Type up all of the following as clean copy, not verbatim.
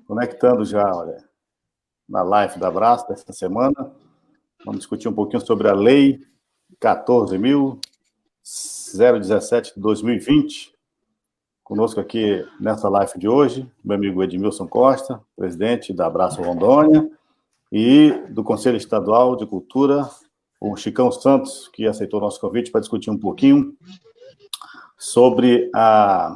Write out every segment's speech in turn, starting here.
conectando já, olha, na live da Abraço desta semana. Vamos discutir um pouquinho sobre a Lei 14.017 de 2020. Conosco aqui nessa live de hoje, meu amigo Edmilson Costa, presidente da Abraço Rondônia, e do Conselho Estadual de Cultura, o Chicão Santos, que aceitou o nosso convite para discutir um pouquinho sobre a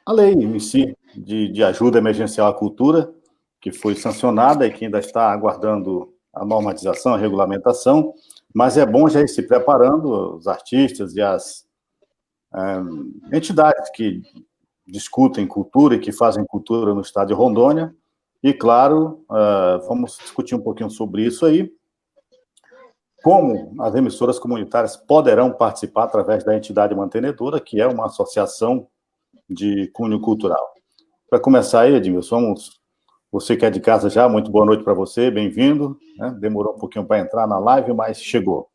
lei em si de ajuda emergencial à cultura, que foi sancionada e que ainda está aguardando a normatização, a regulamentação, mas é bom já ir se preparando, os artistas e as entidades que discutem cultura e que fazem cultura no estado de Rondônia, e claro, vamos discutir um pouquinho sobre isso aí, como as emissoras comunitárias poderão participar através da entidade mantenedora, que é uma associação de cunho cultural. Para começar aí, Edmilson, você que é de casa já, muito boa noite para você, bem-vindo, né? Demorou um pouquinho para entrar na live, mas chegou.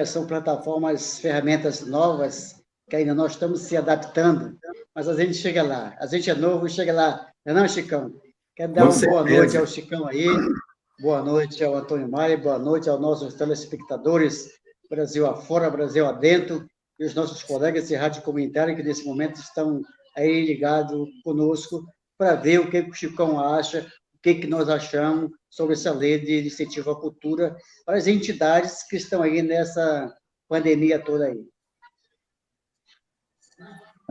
São plataformas, ferramentas novas, que ainda nós estamos se adaptando, mas a gente chega lá, a gente é novo, chega lá, não é, Chicão? Quero dar uma boa noite ao Chicão aí, boa noite ao Antônio Maia, boa noite aos nossos telespectadores, Brasil afora, Brasil adentro, e os nossos colegas de rádio comunitária que nesse momento estão aí ligados conosco para ver o que o Chicão acha, o que nós achamos sobre essa lei de incentivo à cultura para as entidades que estão aí nessa pandemia toda aí.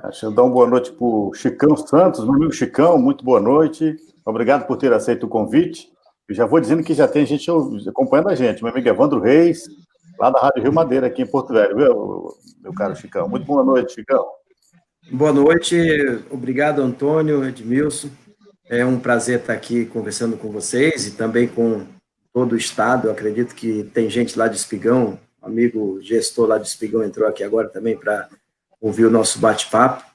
Deixa eu dar uma boa noite para o Chicão Santos, meu amigo Chicão, muito boa noite, obrigado por ter aceito o convite. Eu já vou dizendo que já tem gente acompanhando a gente, meu amigo Evandro Reis, lá da Rádio Rio Madeira, aqui em Porto Velho, viu, meu caro Chicão? Muito boa noite, Chicão. Boa noite, obrigado, Antônio, Edmilson. É um prazer estar aqui conversando com vocês e também com todo o estado. Eu acredito que tem gente lá de Espigão, amigo gestor lá de Espigão entrou aqui agora também para ouvir o nosso bate-papo.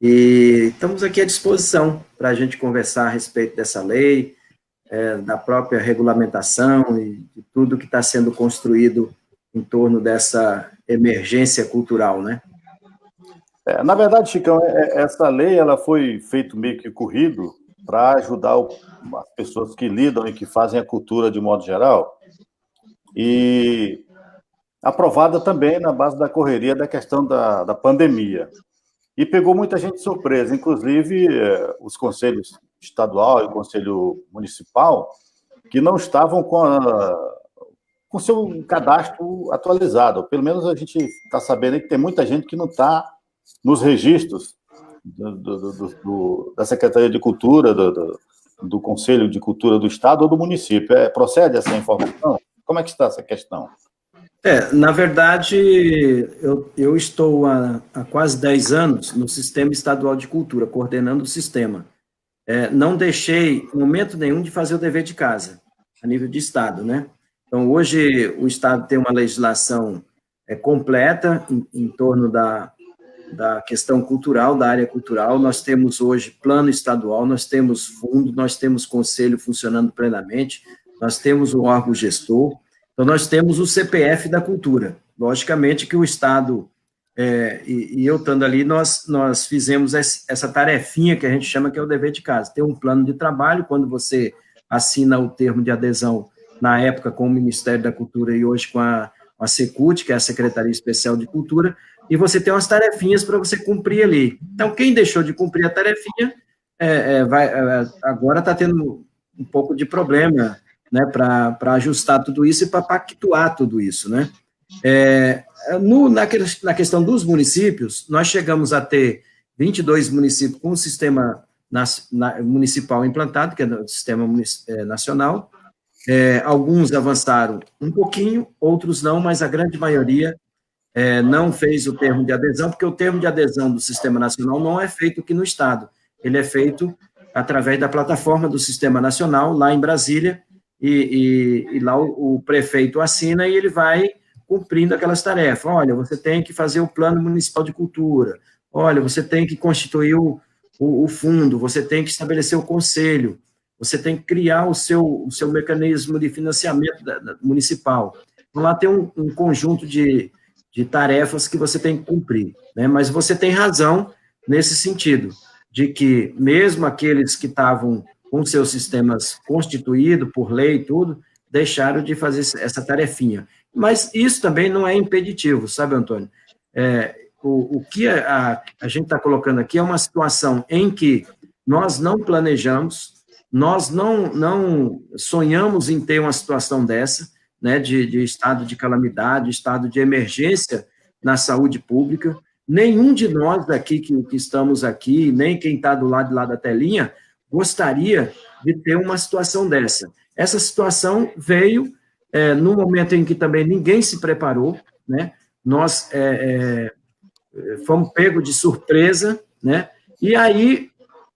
E estamos aqui à disposição para a gente conversar a respeito dessa lei, da própria regulamentação e de tudo que está sendo construído em torno dessa emergência cultural, né? Na verdade, Chicão, essa lei ela foi feita meio que corrido para ajudar as pessoas que lidam e que fazem a cultura de modo geral, e aprovada também na base da correria da questão da pandemia. E pegou muita gente de surpresa, inclusive os conselhos estadual e o conselho municipal, que não estavam com seu cadastro atualizado. Pelo menos a gente está sabendo que tem muita gente que não está nos registros da Secretaria de Cultura, do Conselho de Cultura do Estado ou do município. Procede essa informação? Como é que está essa questão? Na verdade, eu estou há quase 10 anos no Sistema Estadual de Cultura, coordenando o sistema. Não deixei, em momento nenhum, de fazer o dever de casa, a nível de Estado, né? Então, hoje, o Estado tem uma legislação completa em torno da questão cultural, da área cultural. Nós temos hoje plano estadual, nós temos fundo, nós temos conselho funcionando plenamente, nós temos o órgão gestor, então nós temos o CPF da cultura. Logicamente que o Estado, e eu estando ali, nós fizemos essa tarefinha que a gente chama que é o dever de casa. Tem um plano de trabalho, quando você assina o termo de adesão, na época com o Ministério da Cultura e hoje com a Secult, que é a Secretaria Especial de Cultura, e você tem umas tarefinhas para você cumprir ali. Então, quem deixou de cumprir a tarefinha, agora está tendo um pouco de problema, né, para ajustar tudo isso e para pactuar tudo isso, né? Na questão dos municípios, nós chegamos a ter 22 municípios com o sistema municipal implantado, que é o sistema nacional. Alguns avançaram um pouquinho, outros não, mas a grande maioria não fez o termo de adesão, porque o termo de adesão do Sistema Nacional não é feito aqui no Estado, ele é feito através da plataforma do Sistema Nacional, lá em Brasília, e lá o prefeito assina e ele vai cumprindo aquelas tarefas. Olha, você tem que fazer o Plano Municipal de Cultura, olha, você tem que constituir o fundo, você tem que estabelecer o conselho, você tem que criar o seu mecanismo de financiamento municipal. Então, lá tem um conjunto de tarefas que você tem que cumprir, né? Mas você tem razão nesse sentido, de que mesmo aqueles que estavam com seus sistemas constituídos por lei e tudo, deixaram de fazer essa tarefinha. Mas isso também não é impeditivo, sabe, Antônio? O que a gente está colocando aqui é uma situação em que nós não planejamos, nós não sonhamos em ter uma situação dessa, né, de estado de calamidade, estado de emergência na saúde pública. Nenhum de nós daqui que estamos aqui, nem quem está do lado de lá da telinha, gostaria de ter uma situação dessa. Essa situação veio no momento em que também ninguém se preparou, né? Nós fomos pegos de surpresa, né? E aí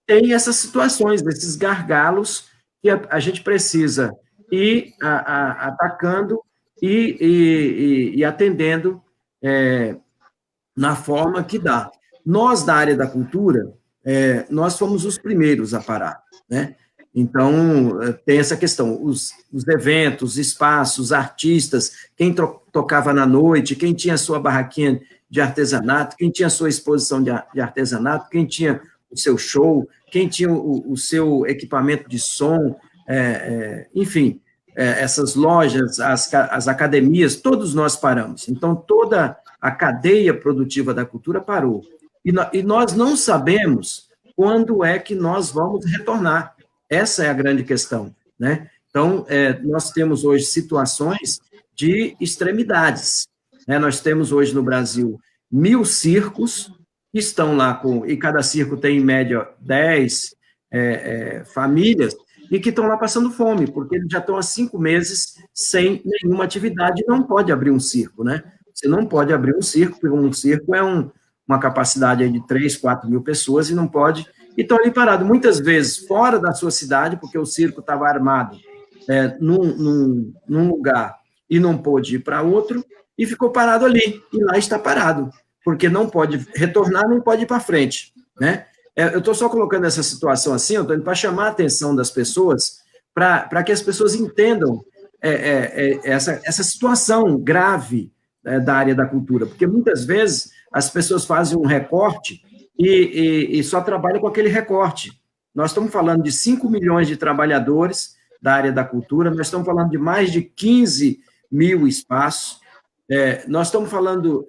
tem essas situações, esses gargalos que a gente precisa ir atacando e atendendo na forma que dá. Nós, da área da cultura, nós fomos os primeiros a parar, né? Então, tem essa questão, os eventos, espaços, artistas, quem tocava na noite, quem tinha sua barraquinha de artesanato, quem tinha sua exposição de artesanato, quem tinha o seu show, quem tinha o seu equipamento de som, enfim, essas lojas, as academias, todos nós paramos. Então, toda a cadeia produtiva da cultura parou. E nós não sabemos quando é que nós vamos retornar. Essa é a grande questão, né? Então, nós temos hoje situações de extremidades, né? Nós temos hoje no Brasil 1.000 circos que estão lá e cada circo tem, em média, 10 famílias, e que estão lá passando fome, porque eles já estão há 5 meses sem nenhuma atividade, e não pode abrir um circo, né? Você não pode abrir um circo, porque um circo é uma capacidade aí de 3, 4 mil pessoas, e não pode... E estão ali parados, muitas vezes fora da sua cidade, porque o circo estava armado num lugar e não pôde ir para outro, e ficou parado ali, e lá está parado, porque não pode retornar, nem pode ir para frente, né? Eu estou só colocando essa situação assim, Antônio, para chamar a atenção das pessoas, para que as pessoas entendam essa situação grave da área da cultura, porque muitas vezes as pessoas fazem um recorte e só trabalham com aquele recorte. Nós estamos falando de 5 milhões de trabalhadores da área da cultura, nós estamos falando de mais de 15 mil espaços, nós estamos falando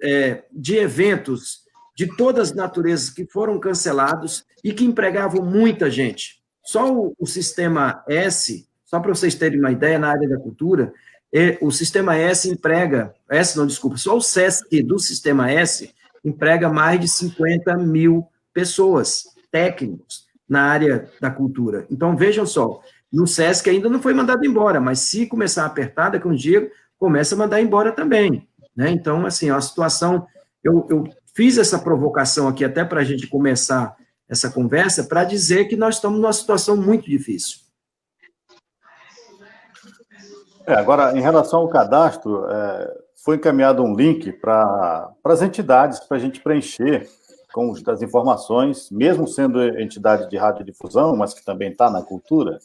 de eventos de todas as naturezas que foram cancelados e que empregavam muita gente. Só o Sistema S, só para vocês terem uma ideia, na área da cultura, o Sistema S só o SESC do Sistema S emprega mais de 50 mil pessoas, técnicos, na área da cultura. Então, vejam só, no SESC ainda não foi mandado embora, mas se começar a apertar, daqui a um dia, começa a mandar embora também, né? Então, assim, a situação... Eu fiz essa provocação aqui até para a gente começar essa conversa, para dizer que nós estamos numa situação muito difícil. Agora, em relação ao cadastro, foi encaminhado um link para as entidades, para a gente preencher com as informações, mesmo sendo entidade de radiodifusão, mas que também está na cultura,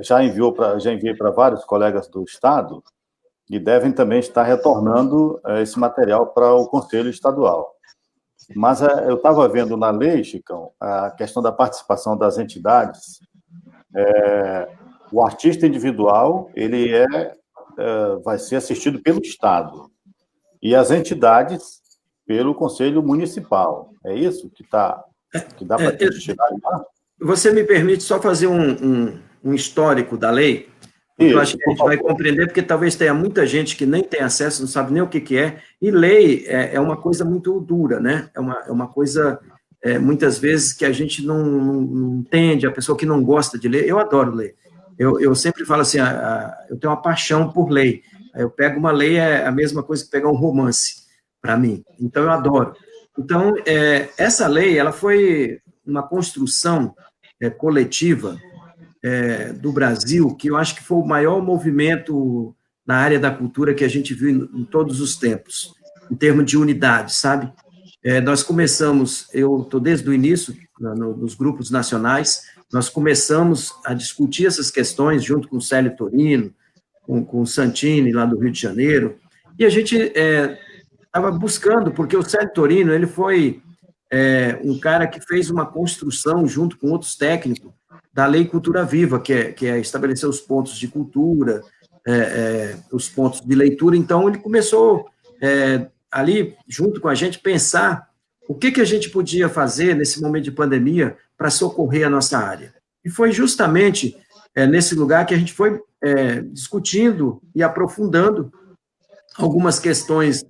já enviei para vários colegas do Estado, e devem também estar retornando esse material para o Conselho Estadual. Mas eu estava vendo na lei, Chicão, a questão da participação das entidades. O artista individual, ele vai ser assistido pelo Estado, e as entidades pelo Conselho Municipal. É isso que dá para chegar lá? Você me permite só fazer um histórico da lei? Porque eu acho que a gente vai compreender, porque talvez tenha muita gente que nem tem acesso, não sabe nem o que é, e lei é uma coisa muito dura, né? É uma coisa, muitas vezes, que a gente não entende, a pessoa que não gosta de ler. Eu adoro ler. Eu sempre falo assim, eu tenho uma paixão por lei. Eu pego uma lei, é a mesma coisa que pegar um romance, para mim. Então, eu adoro. Então, essa lei, ela foi uma construção coletiva do Brasil, que eu acho que foi o maior movimento na área da cultura que a gente viu em todos os tempos, em termos de unidade, sabe? Nós começamos, eu estou desde o início, nos grupos nacionais, nós começamos a discutir essas questões junto com o Célio Torino, com o Santini, lá do Rio de Janeiro, e a gente estava buscando, porque o Célio Torino, ele foi um cara que fez uma construção, junto com outros técnicos, da Lei Cultura Viva, que é estabelecer os pontos de cultura, os pontos de leitura. Então, ele começou, ali, junto com a gente, pensar o que a gente podia fazer nesse momento de pandemia para socorrer a nossa área. E foi justamente nesse lugar que a gente foi discutindo e aprofundando algumas questões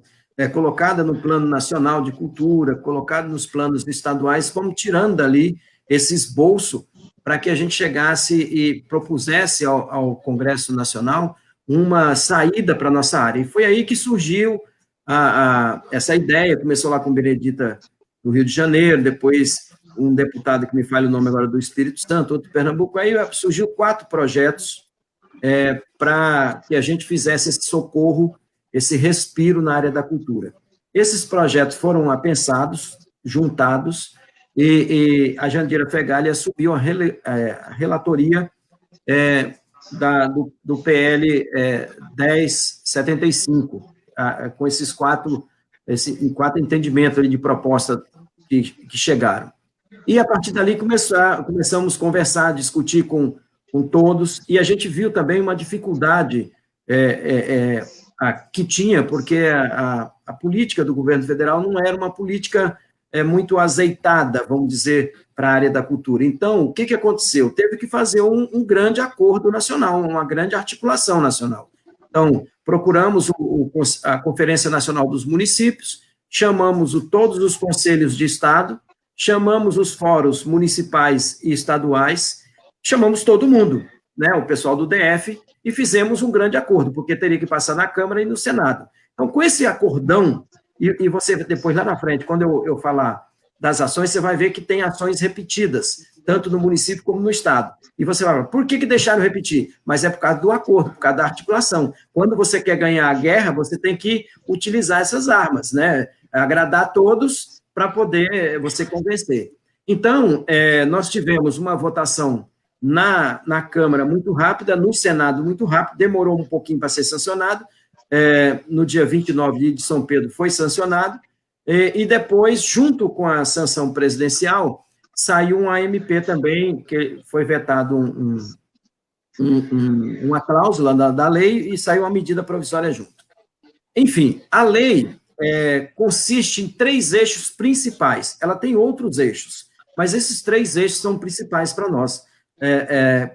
colocadas no Plano Nacional de Cultura, colocadas nos planos estaduais, fomos tirando dali esse esboço para que a gente chegasse e propusesse ao Congresso Nacional uma saída para a nossa área. E foi aí que surgiu essa ideia, começou lá com Benedita do Rio de Janeiro, depois um deputado que me falha o nome agora do Espírito Santo, outro de Pernambuco, aí surgiu 4 projetos para que a gente fizesse esse socorro, esse respiro na área da cultura. Esses projetos foram apensados, juntados, e a Jandira Fegali assumiu a relatoria do PL 1075, com esses 4 entendimentos ali de proposta que chegaram. E, a partir dali, começamos a conversar, discutir com todos, e a gente viu também uma dificuldade que tinha, porque a política do governo federal não era uma política muito azeitada, vamos dizer, para a área da cultura. Então, o que aconteceu? Teve que fazer um grande acordo nacional, uma grande articulação nacional. Então, procuramos a Conferência Nacional dos Municípios, chamamos todos os conselhos de Estado, chamamos os fóruns municipais e estaduais, chamamos todo mundo, né, o pessoal do DF, e fizemos um grande acordo, porque teria que passar na Câmara e no Senado. Então, com esse acordão, e você depois lá na frente, quando eu falar das ações, você vai ver que tem ações repetidas, tanto no município como no Estado. E você vai falar, por que deixaram repetir? Mas é por causa do acordo, por causa da articulação. Quando você quer ganhar a guerra, você tem que utilizar essas armas, né? Agradar todos para poder você convencer. Então, nós tivemos uma votação na Câmara muito rápida, no Senado muito rápido, demorou um pouquinho para ser sancionado, no dia 29 de São Pedro foi sancionado, e depois, junto com a sanção presidencial, saiu um AMP também, que foi vetado uma cláusula da lei e saiu uma medida provisória junto. Enfim, a lei consiste em 3 eixos principais. Ela tem outros eixos, mas esses 3 eixos são principais para nós,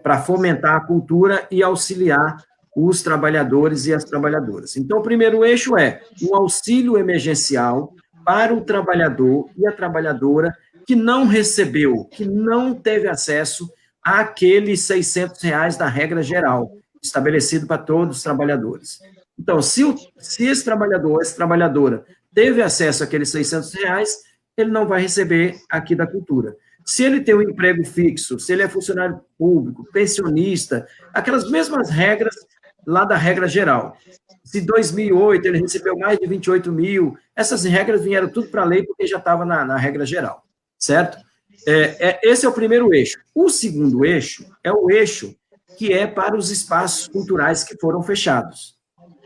para fomentar a cultura e auxiliar os trabalhadores e as trabalhadoras. Então, o primeiro eixo é um auxílio emergencial para o trabalhador e a trabalhadora que não recebeu, que não teve acesso àqueles R$600 da regra geral, estabelecido para todos os trabalhadores. Então, se esse trabalhador, essa trabalhadora, teve acesso àqueles R$600, ele não vai receber aqui da cultura. Se ele tem um emprego fixo, se ele é funcionário público, pensionista, aquelas mesmas regras lá da regra geral. Se em 2008 ele recebeu mais de 28 mil, essas regras vieram tudo para a lei porque já estava na regra geral, certo? Esse é o primeiro eixo. O segundo eixo é o eixo que é para os espaços culturais que foram fechados.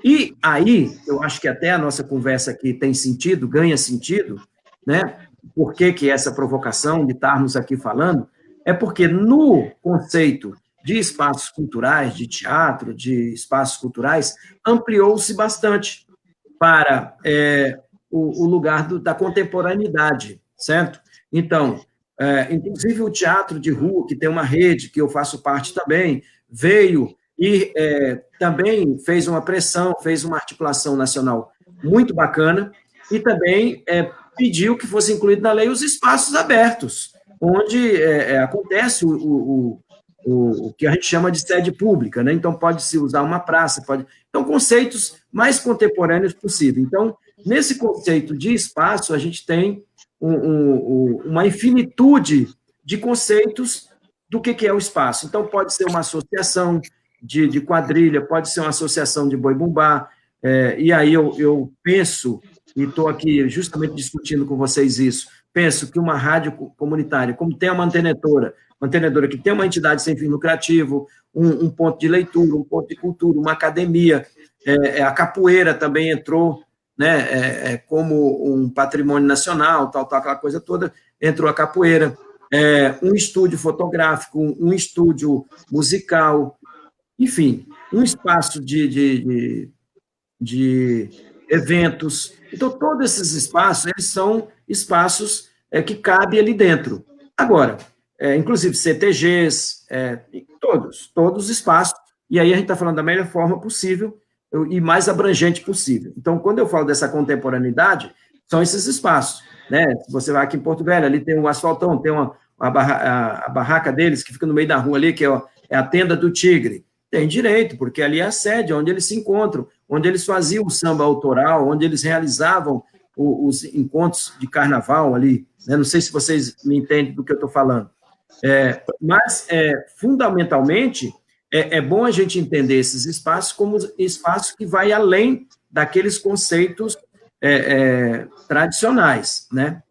E aí, eu acho que até a nossa conversa aqui tem sentido, ganha sentido, né? Por que essa provocação de estarmos aqui falando? É porque no conceito de espaços culturais, de teatro, de espaços culturais, ampliou-se bastante para o lugar da contemporaneidade, certo? Então, inclusive o teatro de rua, que tem uma rede, que eu faço parte também, veio e também fez uma pressão, fez uma articulação nacional muito bacana, e também pediu que fosse incluído na lei os espaços abertos, onde acontece o que a gente chama de sede pública, né? Então, pode-se usar uma praça, Então, conceitos mais contemporâneos possível. Então, nesse conceito de espaço, a gente tem uma infinitude de conceitos do que é o espaço. Então, pode ser uma associação de quadrilha, pode ser uma associação de boi-bumbá, e aí eu penso, e estou aqui justamente discutindo com vocês isso, penso que uma rádio comunitária, como tem a mantenedora que tem uma entidade sem fim lucrativo, um ponto de leitura, um ponto de cultura, uma academia, a capoeira também entrou né, como um patrimônio nacional, tal, aquela coisa toda, entrou a capoeira, um estúdio fotográfico, um estúdio musical, enfim, um espaço de eventos. Então, todos esses espaços, eles são espaços que cabem ali dentro. Agora, inclusive CTGs, todos os espaços, e aí a gente está falando da melhor forma possível e mais abrangente possível. Então, quando eu falo dessa contemporaneidade, são esses espaços, né? Se você vai aqui em Porto Velho, ali tem um asfaltão, tem a barraca deles, que fica no meio da rua ali, que é a Tenda do Tigre. Tem direito, porque ali é a sede, onde eles se encontram, onde eles faziam o samba autoral, onde eles realizavam os encontros de carnaval ali, né? Não sei se vocês me entendem do que eu estou falando. Mas, fundamentalmente, é bom a gente entender esses espaços como espaços que vai além daqueles conceitos tradicionais, né?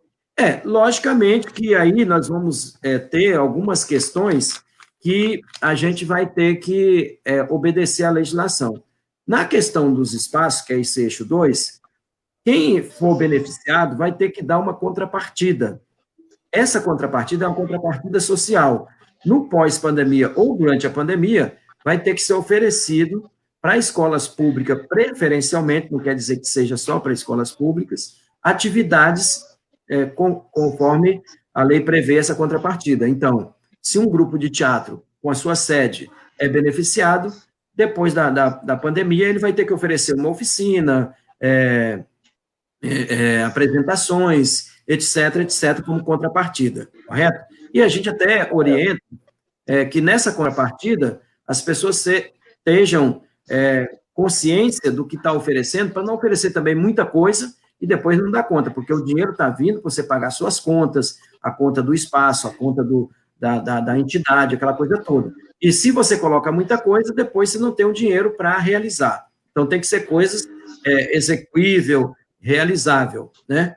Logicamente que aí nós vamos ter algumas questões que a gente vai ter que obedecer à legislação. Na questão dos espaços, que é esse eixo 2, quem for beneficiado vai ter que dar uma contrapartida. Essa contrapartida é uma contrapartida social. No pós-pandemia ou durante a pandemia, vai ter que ser oferecido para escolas públicas, preferencialmente, não quer dizer que seja só para escolas públicas, atividades conforme a lei prevê essa contrapartida. Então, se um grupo de teatro com a sua sede é beneficiado, depois da pandemia, ele vai ter que oferecer uma oficina, apresentações, etc., como contrapartida, correto? E a gente até orienta que nessa contrapartida as pessoas estejam consciência do que está oferecendo, para não oferecer também muita coisa e depois não dar conta, porque o dinheiro está vindo para você pagar suas contas, a conta do espaço, a conta da entidade, aquela coisa toda. E se você coloca muita coisa, depois você não tem o dinheiro para realizar. Então, tem que ser coisas execuível, realizável, né?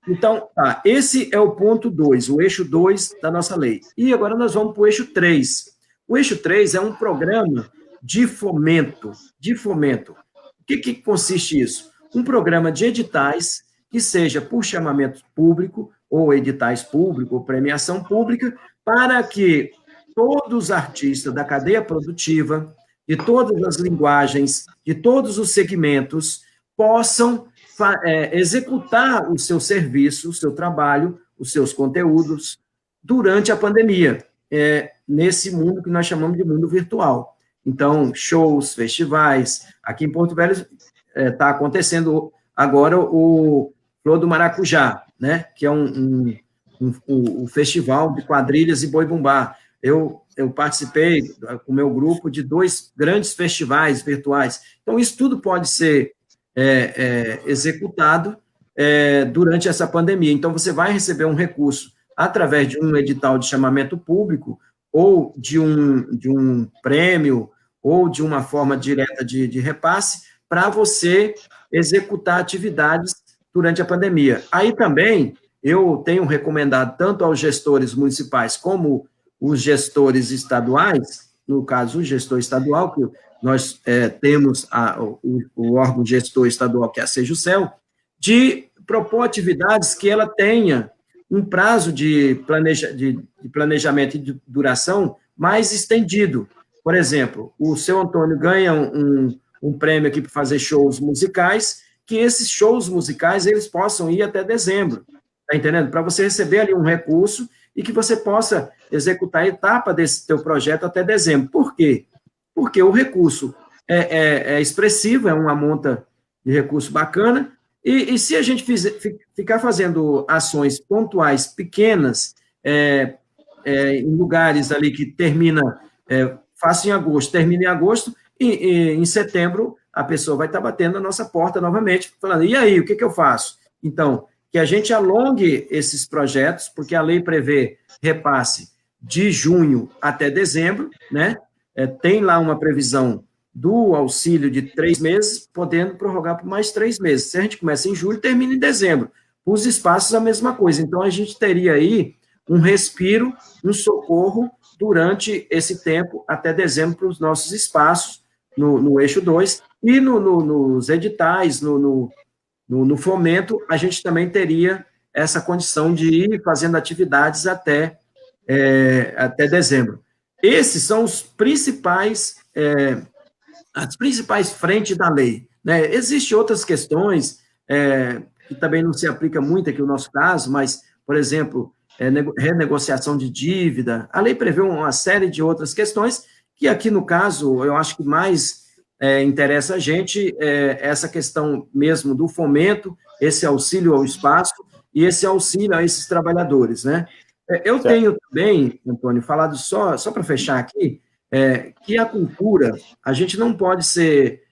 Então, esse é o ponto 2, o eixo 2 da nossa lei. E agora nós vamos para o eixo 3. O eixo 3 é um programa de fomento. O que consiste isso? Um programa de editais que seja por chamamento público, ou editais públicos, ou premiação pública, para que todos os artistas da cadeia produtiva, de todas as linguagens, de todos os segmentos, possam executar o seu serviço, o seu trabalho, os seus conteúdos, durante a pandemia, nesse mundo que nós chamamos de mundo virtual. Então, shows, festivais, aqui em Porto Velho está acontecendo agora o Flor do Maracujá, né, que é um festival de quadrilhas e boi-bumbá. Eu participei com o meu grupo de 2 grandes festivais virtuais. Então, isso tudo pode ser executado durante essa pandemia. Então, você vai receber um recurso através de um edital de chamamento público, ou de um prêmio, ou de uma forma direta de repasse, para você executar atividades durante a pandemia. Aí também, eu tenho recomendado tanto aos gestores municipais como os gestores estaduais, no caso, o gestor estadual, que nós temos o órgão gestor estadual, que é a Sejusel, de propor atividades que ela tenha um prazo de planejamento e de duração mais estendido. Por exemplo, o seu Antônio ganha um prêmio aqui para fazer shows musicais, que esses shows musicais eles possam ir até dezembro, tá entendendo? Para você receber ali um recurso e que você possa executar a etapa desse teu projeto até dezembro. Por quê? Porque o recurso é expressivo, é uma monta de recurso bacana, e se a gente ficar fazendo ações pontuais pequenas, em lugares ali que faço em agosto, termina em agosto, e em setembro a pessoa vai estar batendo na nossa porta novamente, falando, e aí, o que eu faço? Então, que a gente alongue esses projetos, porque a lei prevê repasse de junho até dezembro, né? Tem lá uma previsão do auxílio de 3 meses, podendo prorrogar por mais 3 meses. Se a gente começa em julho, termina em dezembro. Os espaços, a mesma coisa. Então, a gente teria aí um respiro, um socorro durante esse tempo, até dezembro, para os nossos espaços, no eixo 2, e nos editais, no fomento, a gente também teria essa condição de ir fazendo atividades até dezembro. Esses são os principais, as principais frentes da lei, né? Existem outras questões, que também não se aplica muito aqui no nosso caso, mas, por exemplo, renegociação de dívida, a lei prevê uma série de outras questões, que aqui, no caso, eu acho que mais interessa a gente essa questão mesmo do fomento, esse auxílio ao espaço e esse auxílio a esses trabalhadores, né? Eu tenho também, Antônio, falado só para fechar aqui, que a cultura, a gente não pode ser,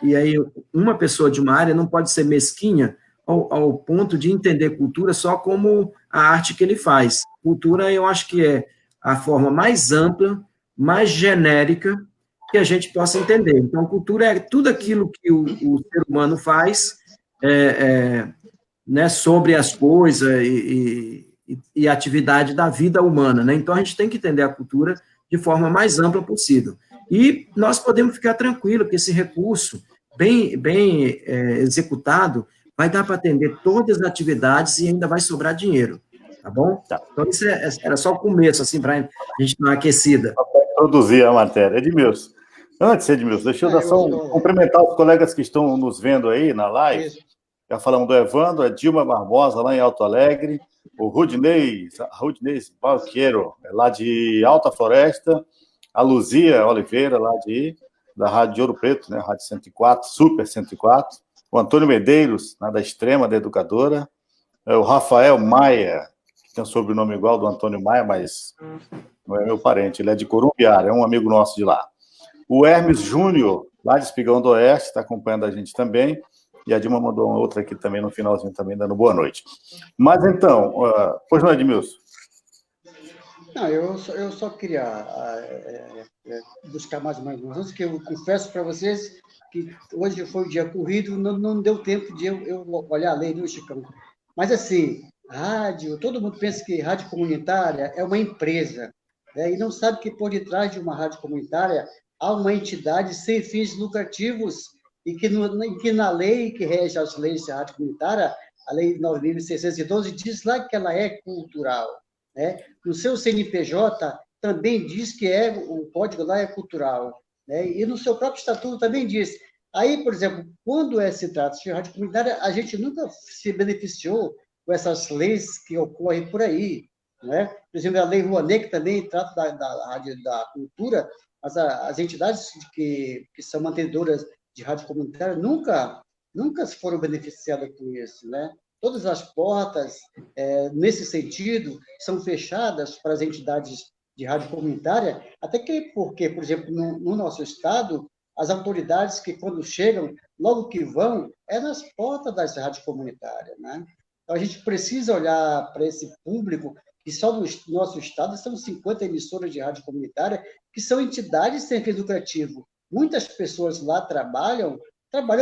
e aí uma pessoa de uma área não pode ser mesquinha ao ponto de entender cultura só como a arte que ele faz. Cultura, eu acho que é a forma mais ampla, mais genérica que a gente possa entender. Então, cultura é tudo aquilo que o ser humano faz né, sobre as coisas e a atividade da vida humana, né? Então, a gente tem que entender a cultura de forma mais ampla possível. E nós podemos ficar tranquilos que esse recurso, bem executado, vai dar para atender todas as atividades e ainda vai sobrar dinheiro, tá bom? Tá. Então, isso era só o começo, assim, para a gente dar uma aquecida. Para introduzir a matéria. Edmilson, antes, Edmilson, deixa eu cumprimentar os colegas que estão nos vendo aí na live. Isso. Já falamos do Evandro, a Dilma Barbosa, lá em Alto Alegre, o Rudney Balqueiro, lá de Alta Floresta, a Luzia Oliveira, lá da Rádio de Ouro Preto, né, Rádio 104, Super 104, o Antônio Medeiros, lá da Extrema, da Educadora, o Rafael Maia, que tem um sobrenome igual ao do Antônio Maia, mas não é meu parente, ele é de Corumbiara, é um amigo nosso de lá. O Hermes Júnior, lá de Espigão do Oeste, está acompanhando a gente também. E a Dilma mandou uma outra aqui também no finalzinho, também dando boa noite. Mas então, pois não, Edmilson? Não, eu só queria buscar mais uma informação, que eu confesso para vocês que hoje foi um dia corrido, não deu tempo de eu olhar a lei, viu, Chicão? Mas, assim, rádio, todo mundo pensa que rádio comunitária é uma empresa, né? E não sabe que por detrás de uma rádio comunitária há uma entidade sem fins lucrativos e que na lei que rege as leis de rádio comunitária, a Lei 9.612, diz lá que ela é cultural, né? No seu CNPJ também diz que o código lá é cultural, né? E no seu próprio estatuto também diz. Aí, por exemplo, quando se trata de rádio comunitária, a gente nunca se beneficiou com essas leis que ocorrem por aí, né? Por exemplo, a Lei Rouanet, que também trata da cultura, mas as entidades que são mantenedoras de rádio comunitária nunca foram beneficiadas com isso, né? Todas as portas, nesse sentido, são fechadas para as entidades de rádio comunitária, até porque, por exemplo, no nosso estado, as autoridades que, quando chegam, logo que vão, nas portas das rádios comunitárias, né? Então, a gente precisa olhar para esse público, que só no nosso estado são 50 emissoras de rádio comunitária, que são entidades sem fins lucrativos. Muitas pessoas lá trabalham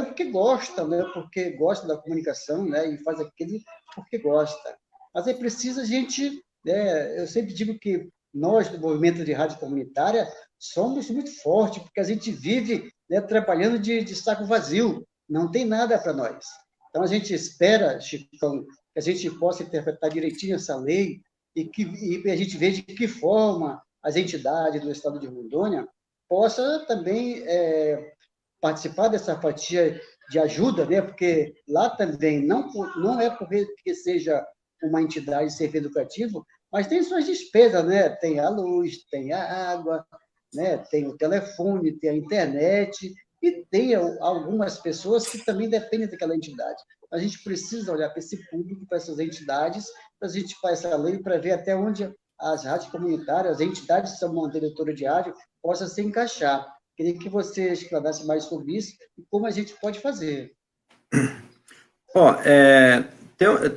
porque gostam, né? Porque gostam da comunicação, né? E faz aquilo porque gosta. Mas é preciso a gente, né? Eu sempre digo que nós, do movimento de rádio comunitária, somos muito fortes, porque a gente vive, né, trabalhando de saco vazio, não tem nada para nós. Então, a gente espera, Chicão, que a gente possa interpretar direitinho essa lei e a gente veja de que forma as entidades do estado de Rondônia possa também participar dessa fatia de ajuda, né? Porque lá também não é porque seja uma entidade sem fins lucrativo, mas tem suas despesas, né? Tem a luz, tem a água, né? Tem o telefone, tem a internet e tem algumas pessoas que também dependem daquela entidade. A gente precisa olhar para esse público, para essas entidades, para a gente fazer essa lei, para ver até onde as rádios comunitárias, as entidades que são mantenedoras de rádio, possam se encaixar. Queria que você esclarecesse mais sobre isso e como a gente pode fazer.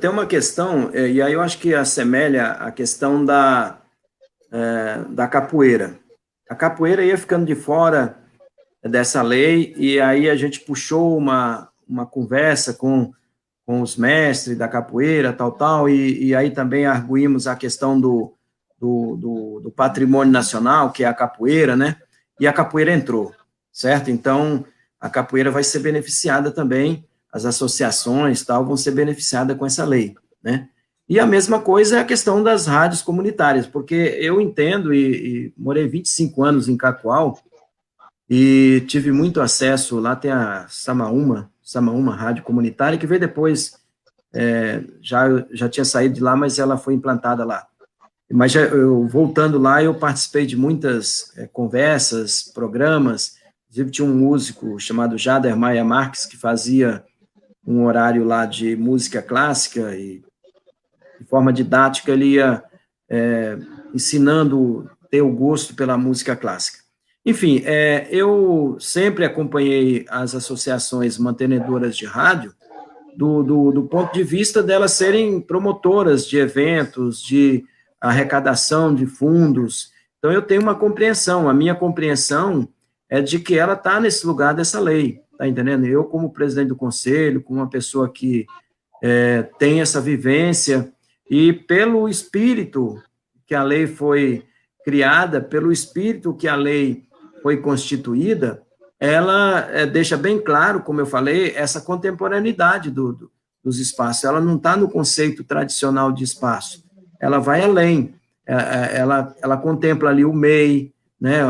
Tem uma questão, e aí eu acho que assemelha a questão da capoeira. A capoeira ia ficando de fora dessa lei, e aí a gente puxou uma conversa com os mestres da capoeira, tal, e aí também arguímos a questão do patrimônio nacional, que é a capoeira, né? E a capoeira entrou. certo? Então, a capoeira vai ser beneficiada também, as associações tal vão ser beneficiadas com essa lei, né? E a mesma coisa é a questão das rádios comunitárias, porque eu entendo, e morei 25 anos em Cacoal, e tive muito acesso, lá tem a Samaúma Rádio Comunitária, que veio depois, já tinha saído de lá, mas ela foi implantada lá. Mas eu, voltando lá, eu participei de muitas conversas, programas, inclusive tinha um músico chamado Jader Maia Marques, que fazia um horário lá de música clássica, e de forma didática ele ia ensinando, ter o gosto pela música clássica. Enfim, eu sempre acompanhei as associações mantenedoras de rádio do ponto de vista delas serem promotoras de eventos, de arrecadação de fundos. Então, eu tenho uma compreensão, a minha compreensão é de que ela está nesse lugar dessa lei, está entendendo? Eu, como presidente do conselho, como uma pessoa que tem essa vivência, e pelo espírito que a lei foi criada, pelo espírito que a lei foi constituída, ela deixa bem claro, como eu falei, essa contemporaneidade dos espaços. Ela não está no conceito tradicional de espaço, ela vai além, ela contempla ali o MEI, né,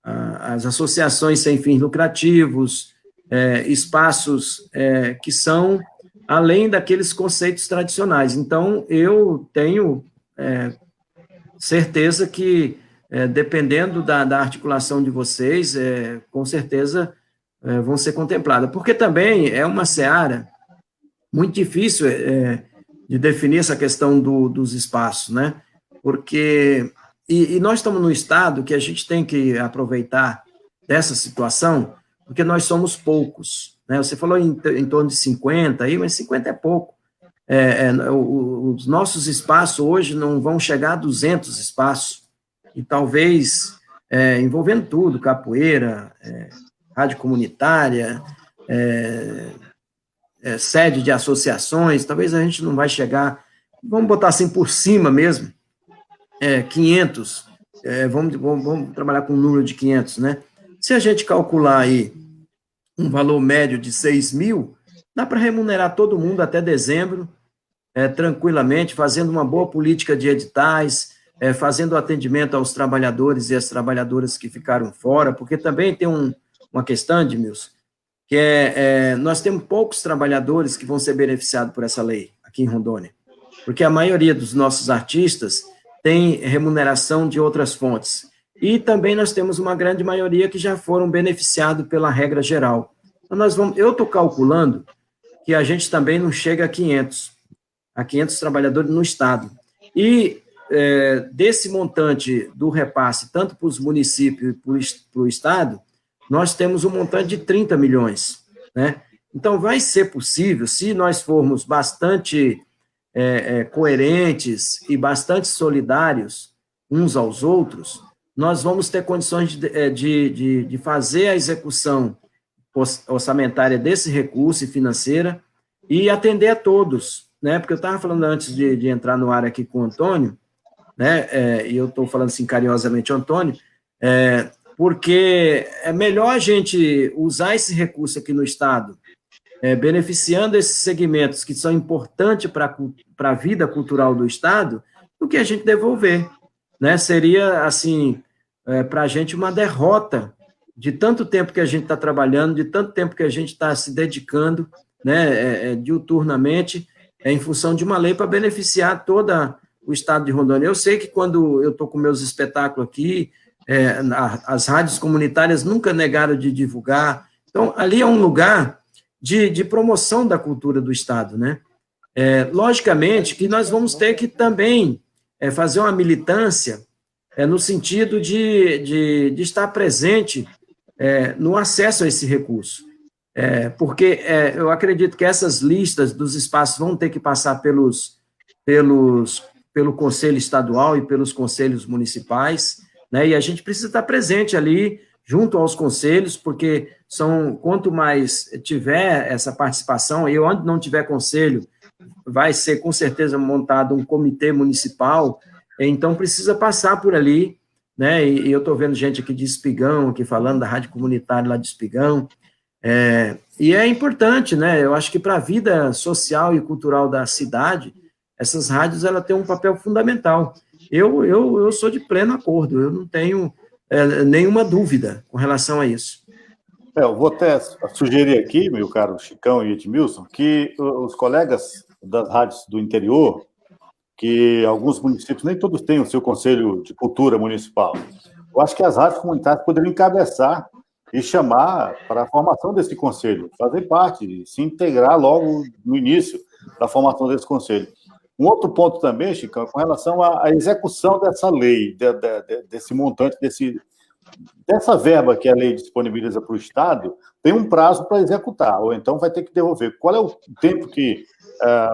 as associações sem fins lucrativos, espaços que são além daqueles conceitos tradicionais. Então, eu tenho certeza que, dependendo da articulação de vocês, com certeza vão ser contempladas, porque também é uma seara muito difícil de definir essa questão dos espaços, né? Porque, e nós estamos no estado que a gente tem que aproveitar dessa situação, porque nós somos poucos, né? Você falou em torno de 50 aí, mas 50 é pouco. Os nossos espaços hoje não vão chegar a 200 espaços, e talvez envolvendo tudo, capoeira, rádio comunitária, sede de associações, talvez a gente não vai chegar, vamos botar assim por cima mesmo, 500, vamos trabalhar com um número de 500, né? Se a gente calcular aí um valor médio de 6 mil, dá para remunerar todo mundo até dezembro, tranquilamente, fazendo uma boa política de editais, fazendo atendimento aos trabalhadores e às trabalhadoras que ficaram fora, porque também tem uma questão, Edmilson, que nós temos poucos trabalhadores que vão ser beneficiados por essa lei aqui em Rondônia, porque a maioria dos nossos artistas tem remuneração de outras fontes, e também nós temos uma grande maioria que já foram beneficiados pela regra geral. Então, eu estou calculando que a gente também não chega a 500 trabalhadores no estado, e desse montante do repasse, tanto para os municípios e para o estado, nós temos um montante de 30 milhões, né? Então, vai ser possível, se nós formos bastante coerentes e bastante solidários uns aos outros, nós vamos ter condições de fazer a execução orçamentária desse recurso e financeira e atender a todos, né? Porque eu estava falando antes de entrar no ar aqui com o Antônio, né? E eu estou falando assim carinhosamente, Antônio, porque é melhor a gente usar esse recurso aqui no Estado, beneficiando esses segmentos que são importantes para a vida cultural do Estado, do que a gente devolver, né? Seria, assim, para a gente uma derrota de tanto tempo que a gente está trabalhando, de tanto tempo que a gente está se dedicando, né, diuturnamente, em função de uma lei para beneficiar todo o Estado de Rondônia. Eu sei que quando eu estou com meus espetáculos aqui, as rádios comunitárias nunca negaram de divulgar. Então, ali é um lugar de promoção da cultura do Estado, né? Logicamente que nós vamos ter que também fazer uma militância no sentido de estar presente no acesso a esse recurso. Porque eu acredito que essas listas dos espaços vão ter que passar pelo Conselho Estadual e pelos conselhos municipais, né? E a gente precisa estar presente ali, junto aos conselhos, porque quanto mais tiver essa participação, e onde não tiver conselho, vai ser com certeza montado um comitê municipal, então precisa passar por ali né? E eu estou vendo gente aqui de Espigão, aqui falando da rádio comunitária lá de Espigão, e é importante, né? Eu acho que para a vida social e cultural da cidade, essas rádios ela têm um papel fundamental. Eu sou de pleno acordo, eu não tenho nenhuma dúvida com relação a isso. Eu vou até sugerir aqui, meu caro Chicão e Edmilson, que os colegas das rádios do interior, que alguns municípios, nem todos têm o seu conselho de cultura municipal, eu acho que as rádios comunitárias poderiam encabeçar e chamar para a formação desse conselho, fazer parte, se integrar logo no início da formação desse conselho. Um outro ponto também, Chicão, com relação à execução dessa lei, desse montante, dessa verba que a lei disponibiliza para o Estado, tem um prazo para executar, ou então vai ter que devolver. Qual é o tempo que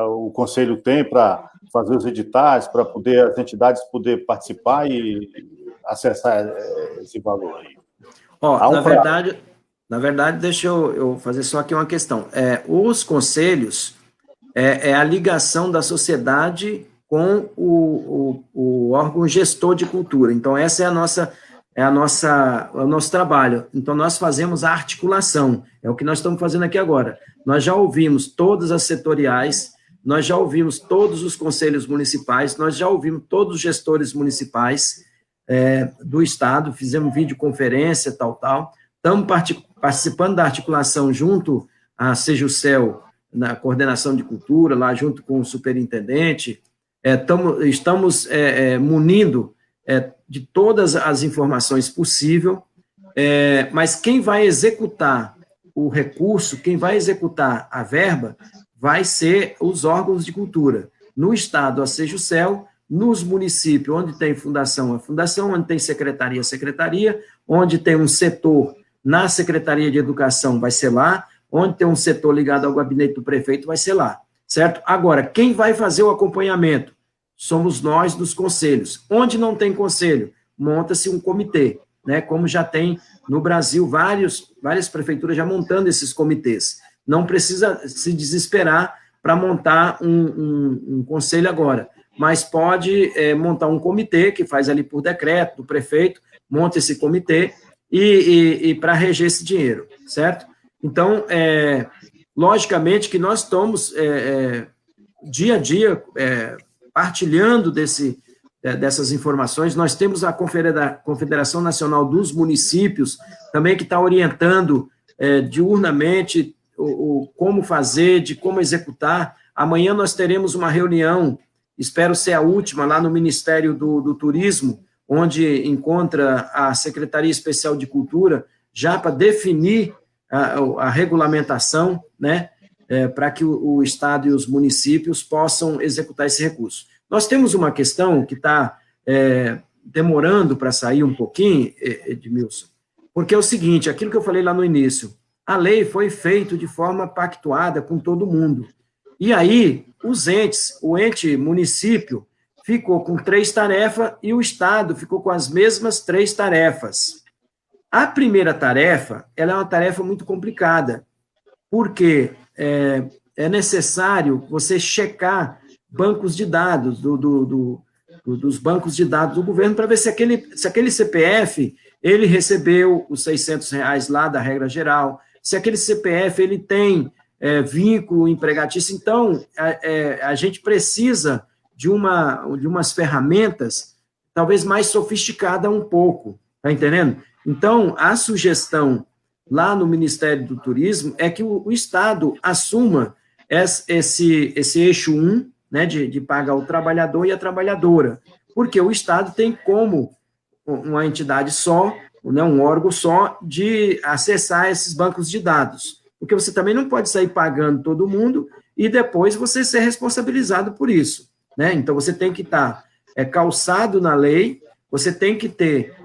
o Conselho tem para fazer os editais, para poder as entidades poder participar e acessar esse valor aí? Na verdade, deixa eu fazer só aqui uma questão. Os conselhos é a ligação da sociedade com o órgão gestor de cultura. Então, essa é o nosso trabalho. Então, nós fazemos a articulação, é o que nós estamos fazendo aqui agora. Nós já ouvimos todas as setoriais, nós já ouvimos todos os conselhos municipais, nós já ouvimos todos os gestores municipais do Estado, fizemos videoconferência, tal. Estamos participando da articulação junto à Sejusel, na coordenação de cultura, lá junto com o superintendente, estamos munindo de todas as informações possíveis, mas quem vai executar o recurso, quem vai executar a verba, vai ser os órgãos de cultura. No Estado, a Sejusel, nos municípios, onde tem fundação, a fundação, onde tem secretaria, a secretaria, onde tem um setor na Secretaria de Educação, vai ser lá, onde tem um setor ligado ao gabinete do prefeito, vai ser lá, certo? Agora, quem vai fazer o acompanhamento? Somos nós dos conselhos. Onde não tem conselho, monta-se um comitê, né? Como já tem no Brasil várias prefeituras já montando esses comitês. Não precisa se desesperar para montar um conselho agora, mas pode montar um comitê que faz ali por decreto do prefeito, monta esse comitê e para reger esse dinheiro, certo? Então, logicamente que nós estamos dia a dia partilhando dessas informações. Nós temos a Confederação Nacional dos Municípios, também que está orientando diurnamente como fazer, de como executar. Amanhã nós teremos uma reunião, espero ser a última, lá no Ministério do Turismo, onde encontra a Secretaria Especial de Cultura, já para definir a regulamentação, né, para que o Estado e os municípios possam executar esse recurso. Nós temos uma questão que está demorando para sair um pouquinho, Edmilson, porque é o seguinte, aquilo que eu falei lá no início, a lei foi feita de forma pactuada com todo mundo. E aí, os entes, o ente município ficou com 3 tarefas e o Estado ficou com as mesmas 3 tarefas. A primeira tarefa, ela é uma tarefa muito complicada, porque é necessário você checar bancos de dados, dos bancos de dados do governo, para ver se aquele CPF, ele recebeu os R$600 lá da regra geral, se aquele CPF, ele tem vínculo empregatício. Então, a gente precisa de umas ferramentas, talvez mais sofisticada um pouco, tá entendendo? Então, a sugestão lá no Ministério do Turismo é que o Estado assuma esse eixo 1, né, de pagar o trabalhador e a trabalhadora, porque o Estado tem como uma entidade só, né, um órgão só, de acessar esses bancos de dados, porque você também não pode sair pagando todo mundo e depois você ser responsabilizado por isso, né? Então, você tem que estar calçado na lei, você tem que ter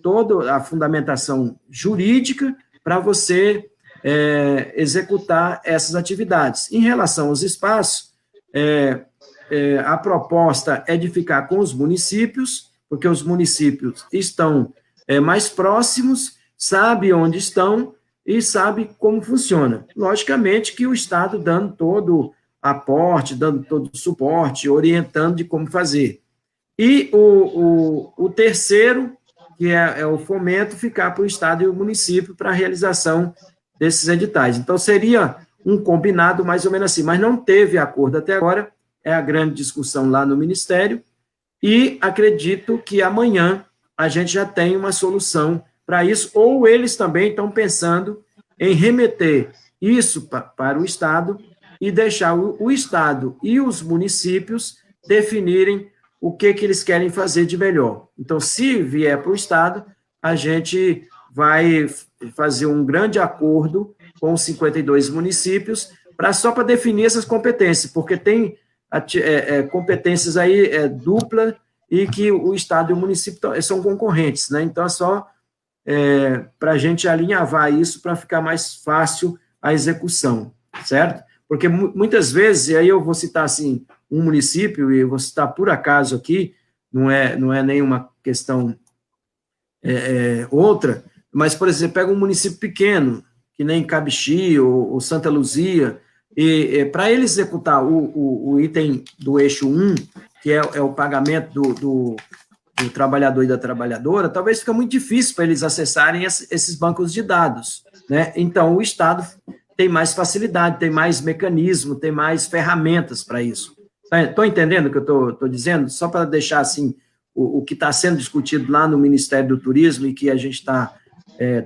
toda a fundamentação jurídica para você executar essas atividades. Em relação aos espaços, a proposta é de ficar com os municípios, porque os municípios estão mais próximos, sabem onde estão e sabem como funciona. Logicamente que o Estado dando todo aporte, dando todo suporte, orientando de como fazer. E o terceiro que é o fomento, ficar para o Estado e o município para a realização desses editais. Então, seria um combinado mais ou menos assim, mas não teve acordo até agora, é a grande discussão lá no Ministério, e acredito que amanhã a gente já tem uma solução para isso, ou eles também estão pensando em remeter isso para o Estado e deixar o Estado e os municípios definirem o que eles querem fazer de melhor. Então, se vier para o Estado, a gente vai fazer um grande acordo com os 52 municípios só para definir essas competências, porque tem competências aí dupla e que o Estado e o município são concorrentes, né? Então, é só para a gente alinhavar isso para ficar mais fácil a execução, certo? Porque muitas vezes, e aí eu vou citar assim, um município, e eu vou citar por acaso aqui, não é nenhuma questão outra, mas, por exemplo, pega um município pequeno, que nem Cabixi ou Santa Luzia, e para ele executar o item do eixo 1, que é o pagamento do trabalhador e da trabalhadora, talvez fica muito difícil para eles acessarem esses bancos de dados, né? Então, o Estado tem mais facilidade, tem mais mecanismo, tem mais ferramentas para isso. Estão entendendo o que eu estou dizendo? Só para deixar, assim, o que está sendo discutido lá no Ministério do Turismo e que a gente está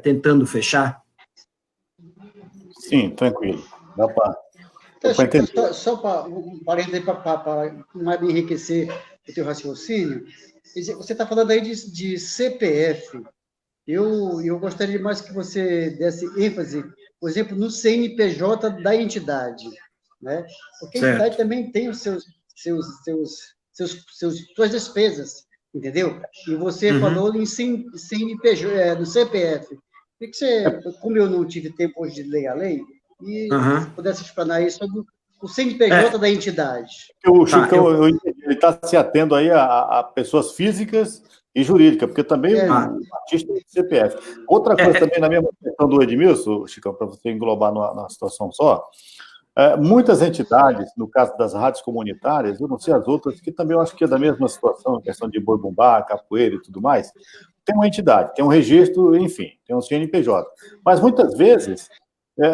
tentando fechar? Sim, tranquilo. Dá para entender. Só para um parênteses para mais enriquecer o teu raciocínio, você está falando aí de CPF. Eu gostaria mais que você desse ênfase, por exemplo, no CNPJ da entidade, né? Porque a entidade também tem os suas despesas, entendeu? E você falou em CNPJ, no CPF. Por que você, como eu não tive tempo hoje de ler a lei, e se pudesse explanar aí sobre o CNPJ da entidade. O Chicão, ele está se atendo aí a pessoas físicas e jurídicas, porque também o artista tem CPF. Outra coisa também, na mesma questão do Edmilson, Chicão, para você englobar numa situação só, muitas entidades, no caso das rádios comunitárias, eu não sei as outras, que também eu acho que é da mesma situação, questão de boi bumbá, capoeira e tudo mais, tem uma entidade, tem um registro, enfim, tem um CNPJ. Mas muitas vezes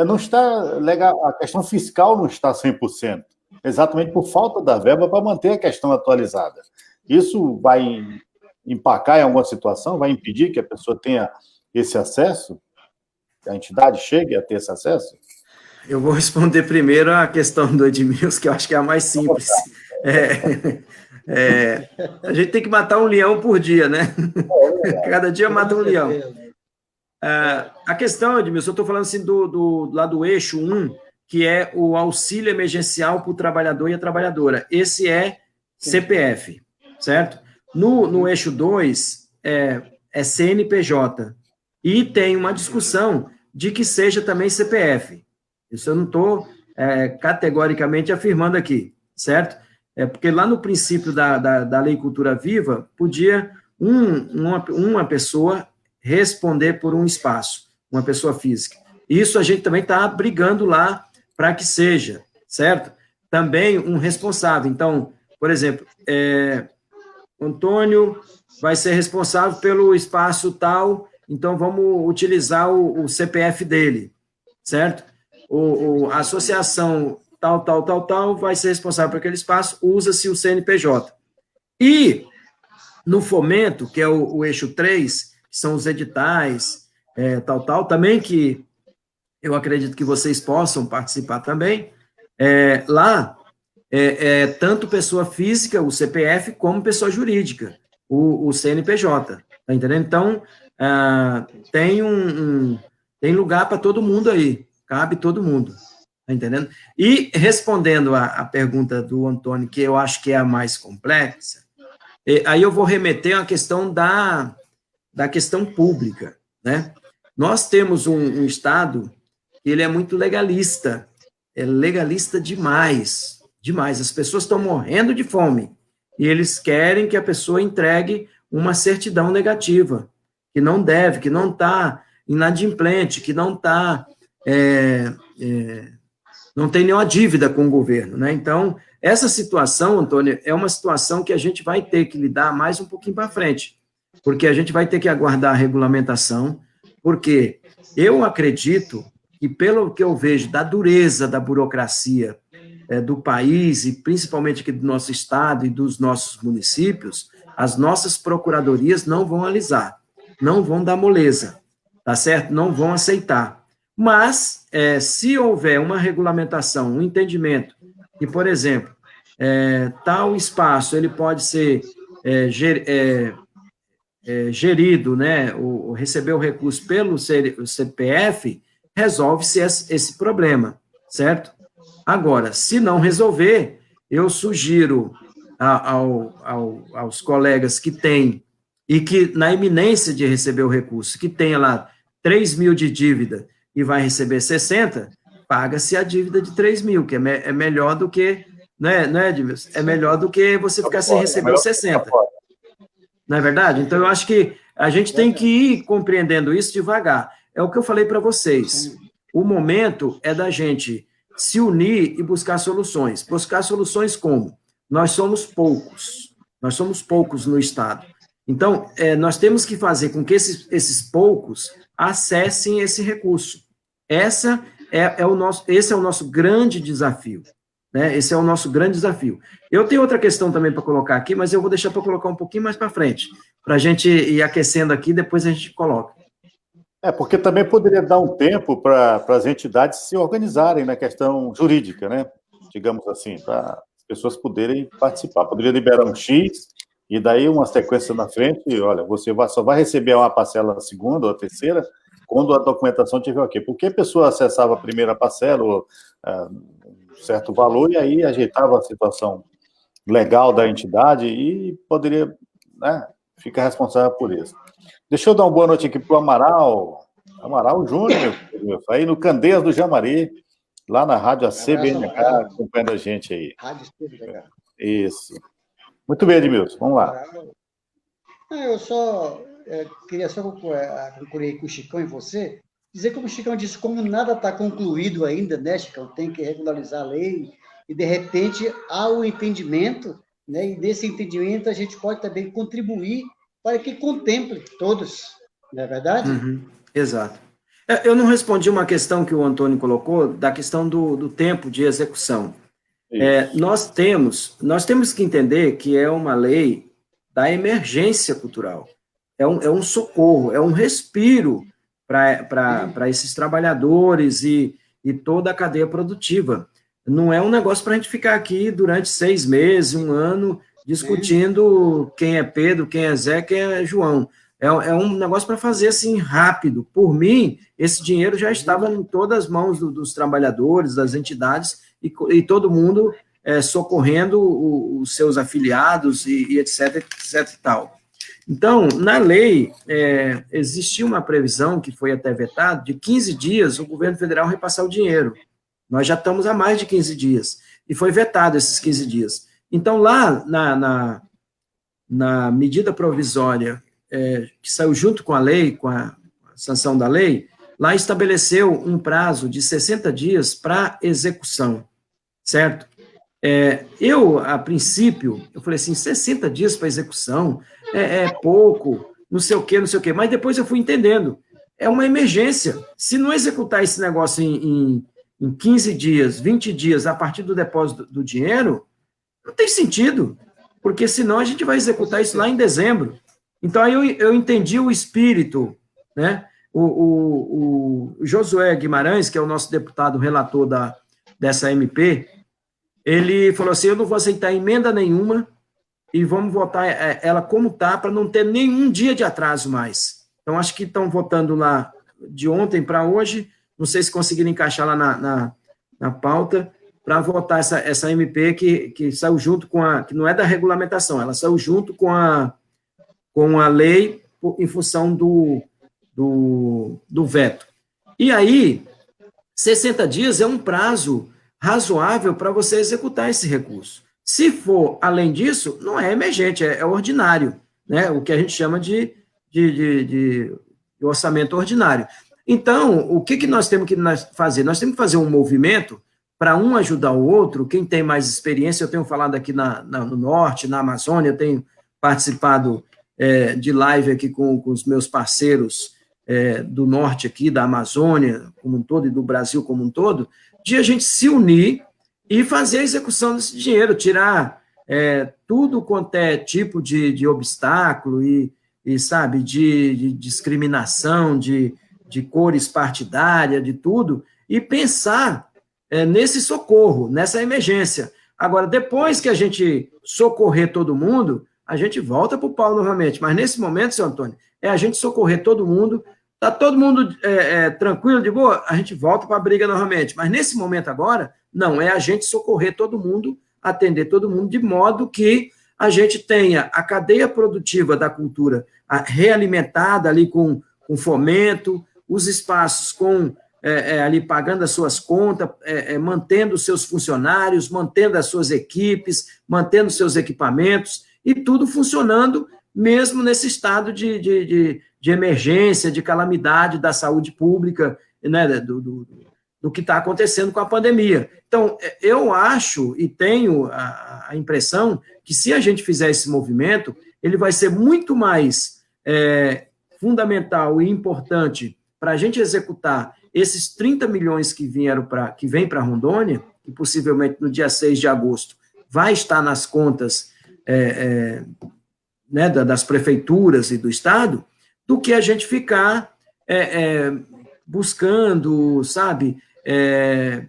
não está legal, a questão fiscal não está 100%, exatamente por falta da verba para manter a questão atualizada. Isso vai empacar em alguma situação, vai impedir que a pessoa tenha esse acesso, que a entidade chegue a ter esse acesso? Eu vou responder primeiro a questão do Edmilson, que eu acho que é a mais simples. A gente tem que matar um leão por dia, né? Cada dia mata um leão. A questão, Edmilson, eu estou falando assim lá do eixo 1, que é o auxílio emergencial para o trabalhador e a trabalhadora. Esse é CPF, certo? No eixo 2, é CNPJ. E tem uma discussão de que seja também CPF. Isso eu não estou categoricamente afirmando aqui, certo? Porque lá no princípio da Lei Cultura Viva, podia uma pessoa responder por um espaço, uma pessoa física. Isso a gente também está brigando lá para que seja, certo? Também um responsável. Então, por exemplo, Antônio vai ser responsável pelo espaço tal, então vamos utilizar o CPF dele, certo? A associação tal, vai ser responsável por aquele espaço, usa-se o CNPJ. E no fomento, que é o eixo 3, que são os editais, também que eu acredito que vocês possam participar também, lá tanto pessoa física, o CPF, como pessoa jurídica, o CNPJ, tá entendendo? Então, tem lugar para todo mundo aí, cabe todo mundo, tá entendendo? E respondendo a pergunta do Antônio, que eu acho que é a mais complexa, aí eu vou remeter à questão da questão pública, né? Nós temos um Estado que ele é muito legalista, legalista demais, as pessoas estão morrendo de fome, e eles querem que a pessoa entregue uma certidão negativa, que não deve, que não está inadimplente, que não está, não tem nenhuma dívida com o governo, né? Então, essa situação, Antônio, é uma situação que a gente vai ter que lidar mais um pouquinho para frente, porque a gente vai ter que aguardar a regulamentação, porque eu acredito que, pelo que eu vejo da dureza da burocracia do país, e principalmente aqui do nosso estado e dos nossos municípios, as nossas procuradorias não vão alisar, não vão dar moleza, tá certo? Não vão aceitar. Mas, se houver uma regulamentação, um entendimento, que, por exemplo, tal espaço ele pode ser gerido, né, ou receber o recurso pelo CPF, resolve-se esse problema, certo? Agora, se não resolver, eu sugiro aos colegas que têm, e que na iminência de receber o recurso, que tenha lá 3 mil de dívida e vai receber 60, paga-se a dívida de 3 mil, que é melhor do que, não é, Edmilson? É melhor do que você ficar sem receber os 60. Não é verdade? Então, eu acho que a gente tem que ir compreendendo isso devagar. É o que eu falei para vocês. O momento é da gente se unir e buscar soluções. Buscar soluções como? Nós somos poucos no Estado. Então, nós temos que fazer com que esses poucos acessem esse recurso. Esse é o nosso grande desafio. Né? Esse é o nosso grande desafio. Eu tenho outra questão também para colocar aqui, mas eu vou deixar para colocar um pouquinho mais para frente, para a gente ir aquecendo aqui, depois a gente coloca. Porque também poderia dar um tempo para as entidades se organizarem na questão jurídica, né? Digamos assim, para as pessoas poderem participar. Poderia liberar um X, e daí uma sequência na frente, olha, você só vai receber uma parcela, a segunda ou a terceira, quando a documentação estiver ok. Porque a pessoa acessava a primeira parcela, ou um certo valor, e aí ajeitava a situação legal da entidade e poderia, né, ficar responsável por isso. Deixa eu dar uma boa noite aqui para o Amaral Júnior, aí no Candeias do Jamari, lá na Rádio ACBNH, acompanhando a gente aí. Rádio ACBNH. Isso. Muito bem, Edmilson, vamos lá. Eu só queria concluir com o Chicão e você, dizer como o Chicão disse, como nada está concluído ainda, né, Chicão? Tem que regularizar a lei, e de repente há o entendimento, né, e desse entendimento a gente pode também contribuir para que contemple todos, não é verdade? Exato. Eu não respondi uma questão que o Antônio colocou, da questão do tempo de execução. Nós temos que entender que é uma lei da emergência cultural, é um socorro, é um respiro para esses trabalhadores e toda a cadeia produtiva. Não é um negócio para a gente ficar aqui durante 6 meses, 1 ano, discutindo quem é Pedro, quem é Zé, quem é João. É um negócio para fazer assim rápido. Por mim, esse dinheiro já estava em todas as mãos dos trabalhadores, das entidades, e todo mundo socorrendo os seus afiliados e etc, etc e tal. Então, na lei, existia uma previsão, que foi até vetada, de 15 dias o governo federal repassar o dinheiro. Nós já estamos há mais de 15 dias, e foi vetado esses 15 dias. Então, lá na medida provisória que saiu junto com a lei, com a sanção da lei, lá estabeleceu um prazo de 60 dias para execução, certo? Eu, a princípio, eu falei assim, 60 dias para execução é pouco, não sei o quê, mas depois eu fui entendendo, é uma emergência. Se não executar esse negócio em 15 dias, 20 dias, a partir do depósito do dinheiro, não tem sentido, porque senão a gente vai executar isso lá em dezembro. Então, aí eu entendi o espírito, né? O Josué Guimarães, que é o nosso deputado relator dessa MP, ele falou assim, eu não vou aceitar emenda nenhuma e vamos votar ela como está, para não ter nenhum dia de atraso mais. Então, acho que estão votando lá de ontem para hoje, não sei se conseguiram encaixar lá na pauta, para votar essa MP que saiu junto com que não é da regulamentação, ela saiu junto com a lei em função do veto. E aí, 60 dias é um prazo razoável para você executar esse recurso. Se for além disso, não é emergente, é ordinário, né? O que a gente chama de orçamento ordinário. Então, o que nós temos que fazer? Nós temos que fazer um movimento para um ajudar o outro. Quem tem mais experiência, eu tenho falado aqui no Norte, na Amazônia, eu tenho participado de live aqui com os meus parceiros do norte aqui, da Amazônia como um todo e do Brasil como um todo, de a gente se unir e fazer a execução desse dinheiro, tirar tudo quanto é tipo de obstáculo e sabe, de discriminação, de cores partidárias, de tudo, e pensar nesse socorro, nessa emergência. Agora, depois que a gente socorrer todo mundo, a gente volta para o pau novamente, mas nesse momento, seu Antônio, a gente socorrer todo mundo, está todo mundo tranquilo, de boa, a gente volta para a briga novamente, mas nesse momento agora, não, é a gente socorrer todo mundo, atender todo mundo, de modo que a gente tenha a cadeia produtiva da cultura realimentada ali com fomento, os espaços ali pagando as suas contas, mantendo os seus funcionários, mantendo as suas equipes, mantendo os seus equipamentos, e tudo funcionando mesmo nesse estado de emergência, de calamidade da saúde pública, né, do que está acontecendo com a pandemia. Então, eu acho e tenho a impressão que se a gente fizer esse movimento, ele vai ser muito mais fundamental e importante para a gente executar esses 30 milhões que vêm para Rondônia, que possivelmente no dia 6 de agosto vai estar nas contas né, das prefeituras e do Estado, do que a gente ficar buscando, sabe,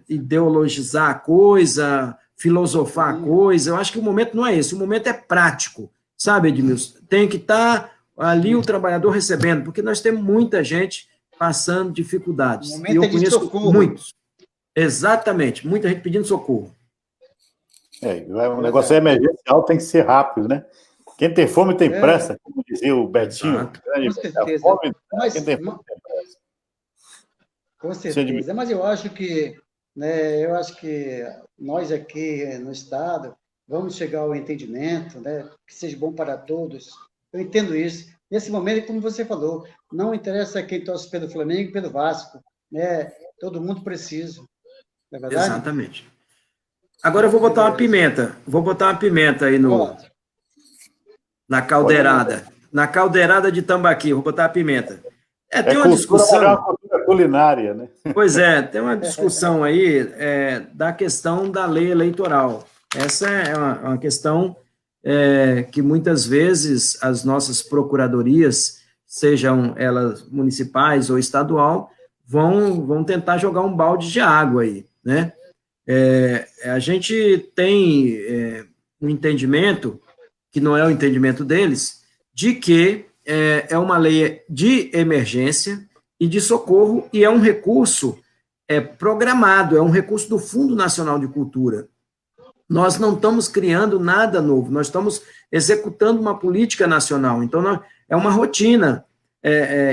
ideologizar a coisa, filosofar a coisa. Eu acho que o momento não é esse, o momento é prático, sabe, Edmilson? Tem que estar ali o trabalhador recebendo, porque nós temos muita gente passando dificuldades. O momento é de socorro. Muitos. Exatamente, muita gente pedindo socorro. O negócio emergencial, tem que ser rápido, né? Quem tem fome tem pressa, como dizia o Betinho. Com certeza. Fome, quem tem fome tem pressa. Com certeza. Mas eu acho que nós aqui no Estado vamos chegar ao entendimento, né, que seja bom para todos. Eu entendo isso. Nesse momento, como você falou, não interessa quem torce pelo Flamengo e pelo Vasco, né? Todo mundo precisa. Não é verdade? Exatamente. Agora eu vou botar uma pimenta aí na caldeirada. Na caldeirada de tambaqui, vou botar a pimenta. Tem uma discussão. É uma cultura culinária, né? Pois tem uma discussão aí da questão da lei eleitoral. Essa é uma questão que muitas vezes as nossas procuradorias, sejam elas municipais ou estadual, vão tentar jogar um balde de água aí, né? A gente tem um entendimento, que não é o entendimento deles, de que é uma lei de emergência e de socorro, e é um recurso programado, é um recurso do Fundo Nacional de Cultura. Nós não estamos criando nada novo, nós estamos executando uma política nacional, então é uma rotina,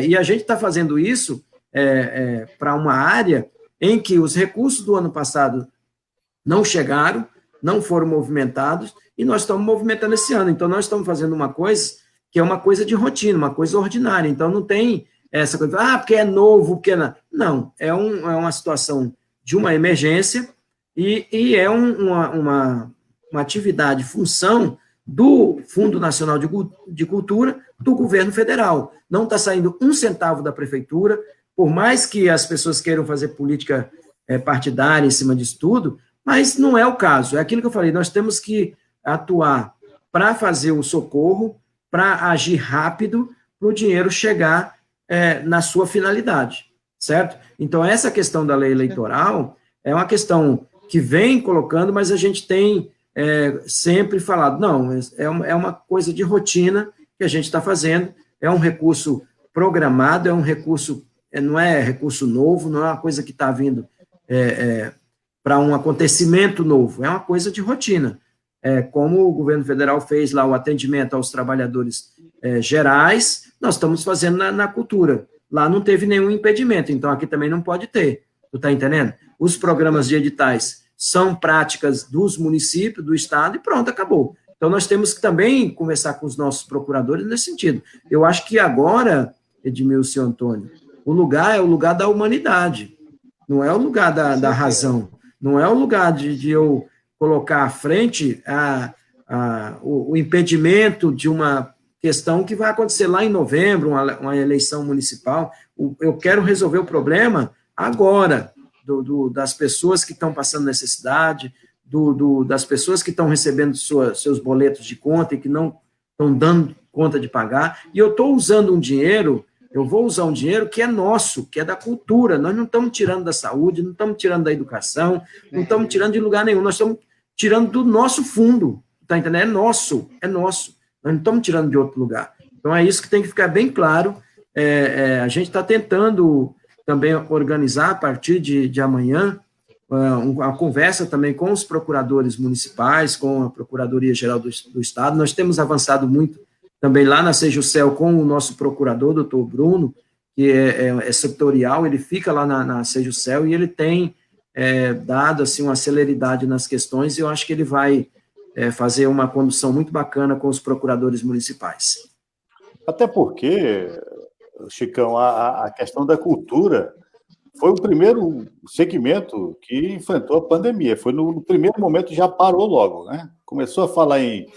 e a gente está fazendo isso para uma área em que os recursos do ano passado não chegaram, não foram movimentados, e nós estamos movimentando esse ano. Então, nós estamos fazendo uma coisa que é uma coisa de rotina, uma coisa ordinária. Então, não tem essa coisa, porque é novo, porque não. Não, é uma situação de uma emergência e é uma atividade, função do Fundo Nacional de Cultura do governo federal. Não está saindo um centavo da prefeitura, por mais que as pessoas queiram fazer política partidária em cima disso tudo, mas não é o caso. É aquilo que eu falei, nós temos que atuar para fazer o socorro, para agir rápido, para o dinheiro chegar na sua finalidade, certo? Então, essa questão da lei eleitoral é uma questão que vem colocando, mas a gente tem sempre falado, não, é uma coisa de rotina que a gente está fazendo, é um recurso programado, é um recurso, não é recurso novo, não é uma coisa que está vindo para um acontecimento novo, é uma coisa de rotina. Como o governo federal fez lá o atendimento aos trabalhadores gerais, nós estamos fazendo na cultura. Lá não teve nenhum impedimento, então aqui também não pode ter, tu está entendendo? Os programas de editais são práticas dos municípios, do estado, e pronto, acabou. Então nós temos que também conversar com os nossos procuradores nesse sentido. Eu acho que agora, Edmilson e Antônio, o lugar é o lugar da humanidade, não é o lugar da razão, não é o lugar de eu colocar à frente o impedimento de uma questão que vai acontecer lá em novembro, uma eleição municipal. Eu quero resolver o problema agora, das pessoas que estão passando necessidade, das pessoas que estão recebendo seus boletos de conta e que não estão dando conta de pagar. E eu estou usando um dinheiro, eu vou usar um dinheiro que é nosso, que é da cultura. Nós não estamos tirando da saúde, não estamos tirando da educação, não estamos tirando de lugar nenhum, nós estamos tirando do nosso fundo, está entendendo? É nosso, nós não estamos tirando de outro lugar. Então, é isso que tem que ficar bem claro. A gente está tentando também organizar, a partir de amanhã, uma conversa também com os procuradores municipais, com a Procuradoria-Geral do Estado. Nós temos avançado muito também lá na Sejusel com o nosso procurador, doutor Bruno, que é setorial, ele fica lá na Sejusel e ele tem dado assim, uma celeridade nas questões, e eu acho que ele vai fazer uma condução muito bacana com os procuradores municipais. Até porque, Chicão, a questão da cultura foi o primeiro segmento que enfrentou a pandemia. Foi no primeiro momento, já parou logo, né? Começou a falar em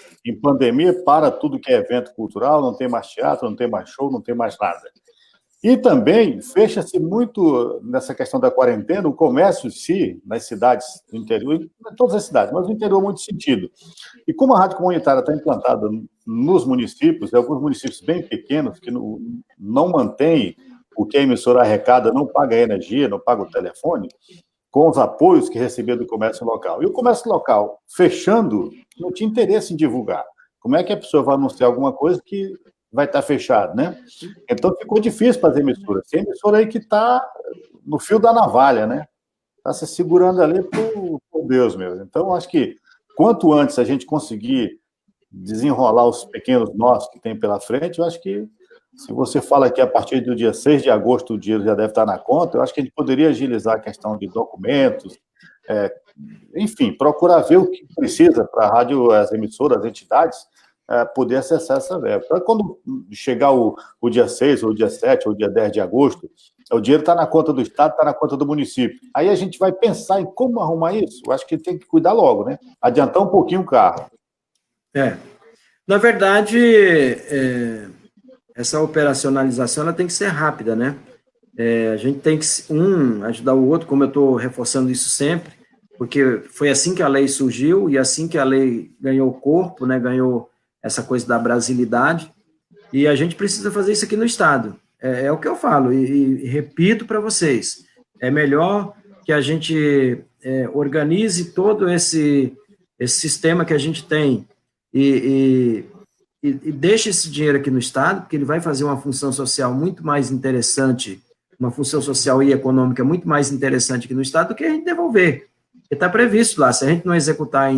pandemia, para tudo que é evento cultural, não tem mais teatro, não tem mais show, não tem mais nada. E também fecha-se muito, nessa questão da quarentena, o comércio em si, nas cidades do interior, em todas as cidades, mas no interior muito sentido. E como a rádio comunitária está implantada nos municípios, e alguns municípios bem pequenos, que não mantêm o que a emissora arrecada, não paga a energia, não paga o telefone, com os apoios que recebia do comércio local. E o comércio local, fechando, não tinha interesse em divulgar. Como é que a pessoa vai anunciar alguma coisa que vai estar fechado, né? Então ficou difícil para as emissoras. Tem emissora aí que está no fio da navalha, né? Está se segurando ali por Deus mesmo. Então, acho que quanto antes a gente conseguir desenrolar os pequenos nós que tem pela frente, eu acho que, se você fala que a partir do dia 6 de agosto o dinheiro já deve estar na conta, eu acho que a gente poderia agilizar a questão de documentos, enfim, procurar ver o que precisa para a rádio, as emissoras, as entidades, poder acessar essa verba. Então, quando chegar o dia 6, ou o dia 7, ou o dia 10 de agosto, o dinheiro está na conta do Estado, está na conta do município. Aí a gente vai pensar em como arrumar isso. Eu acho que tem que cuidar logo, né? Adiantar um pouquinho o carro. Na verdade, essa operacionalização ela tem que ser rápida, né? A gente tem que, ajudar o outro, como eu estou reforçando isso sempre, porque foi assim que a lei surgiu e assim que a lei ganhou corpo, né? Ganhou essa coisa da brasilidade, e a gente precisa fazer isso aqui no Estado. É o que eu falo, e repito para vocês, é melhor que a gente organize todo esse sistema que a gente tem e deixe esse dinheiro aqui no Estado, porque ele vai fazer uma função social muito mais interessante, uma função social e econômica muito mais interessante aqui no Estado do que a gente devolver. Porque está previsto lá, se a gente não executar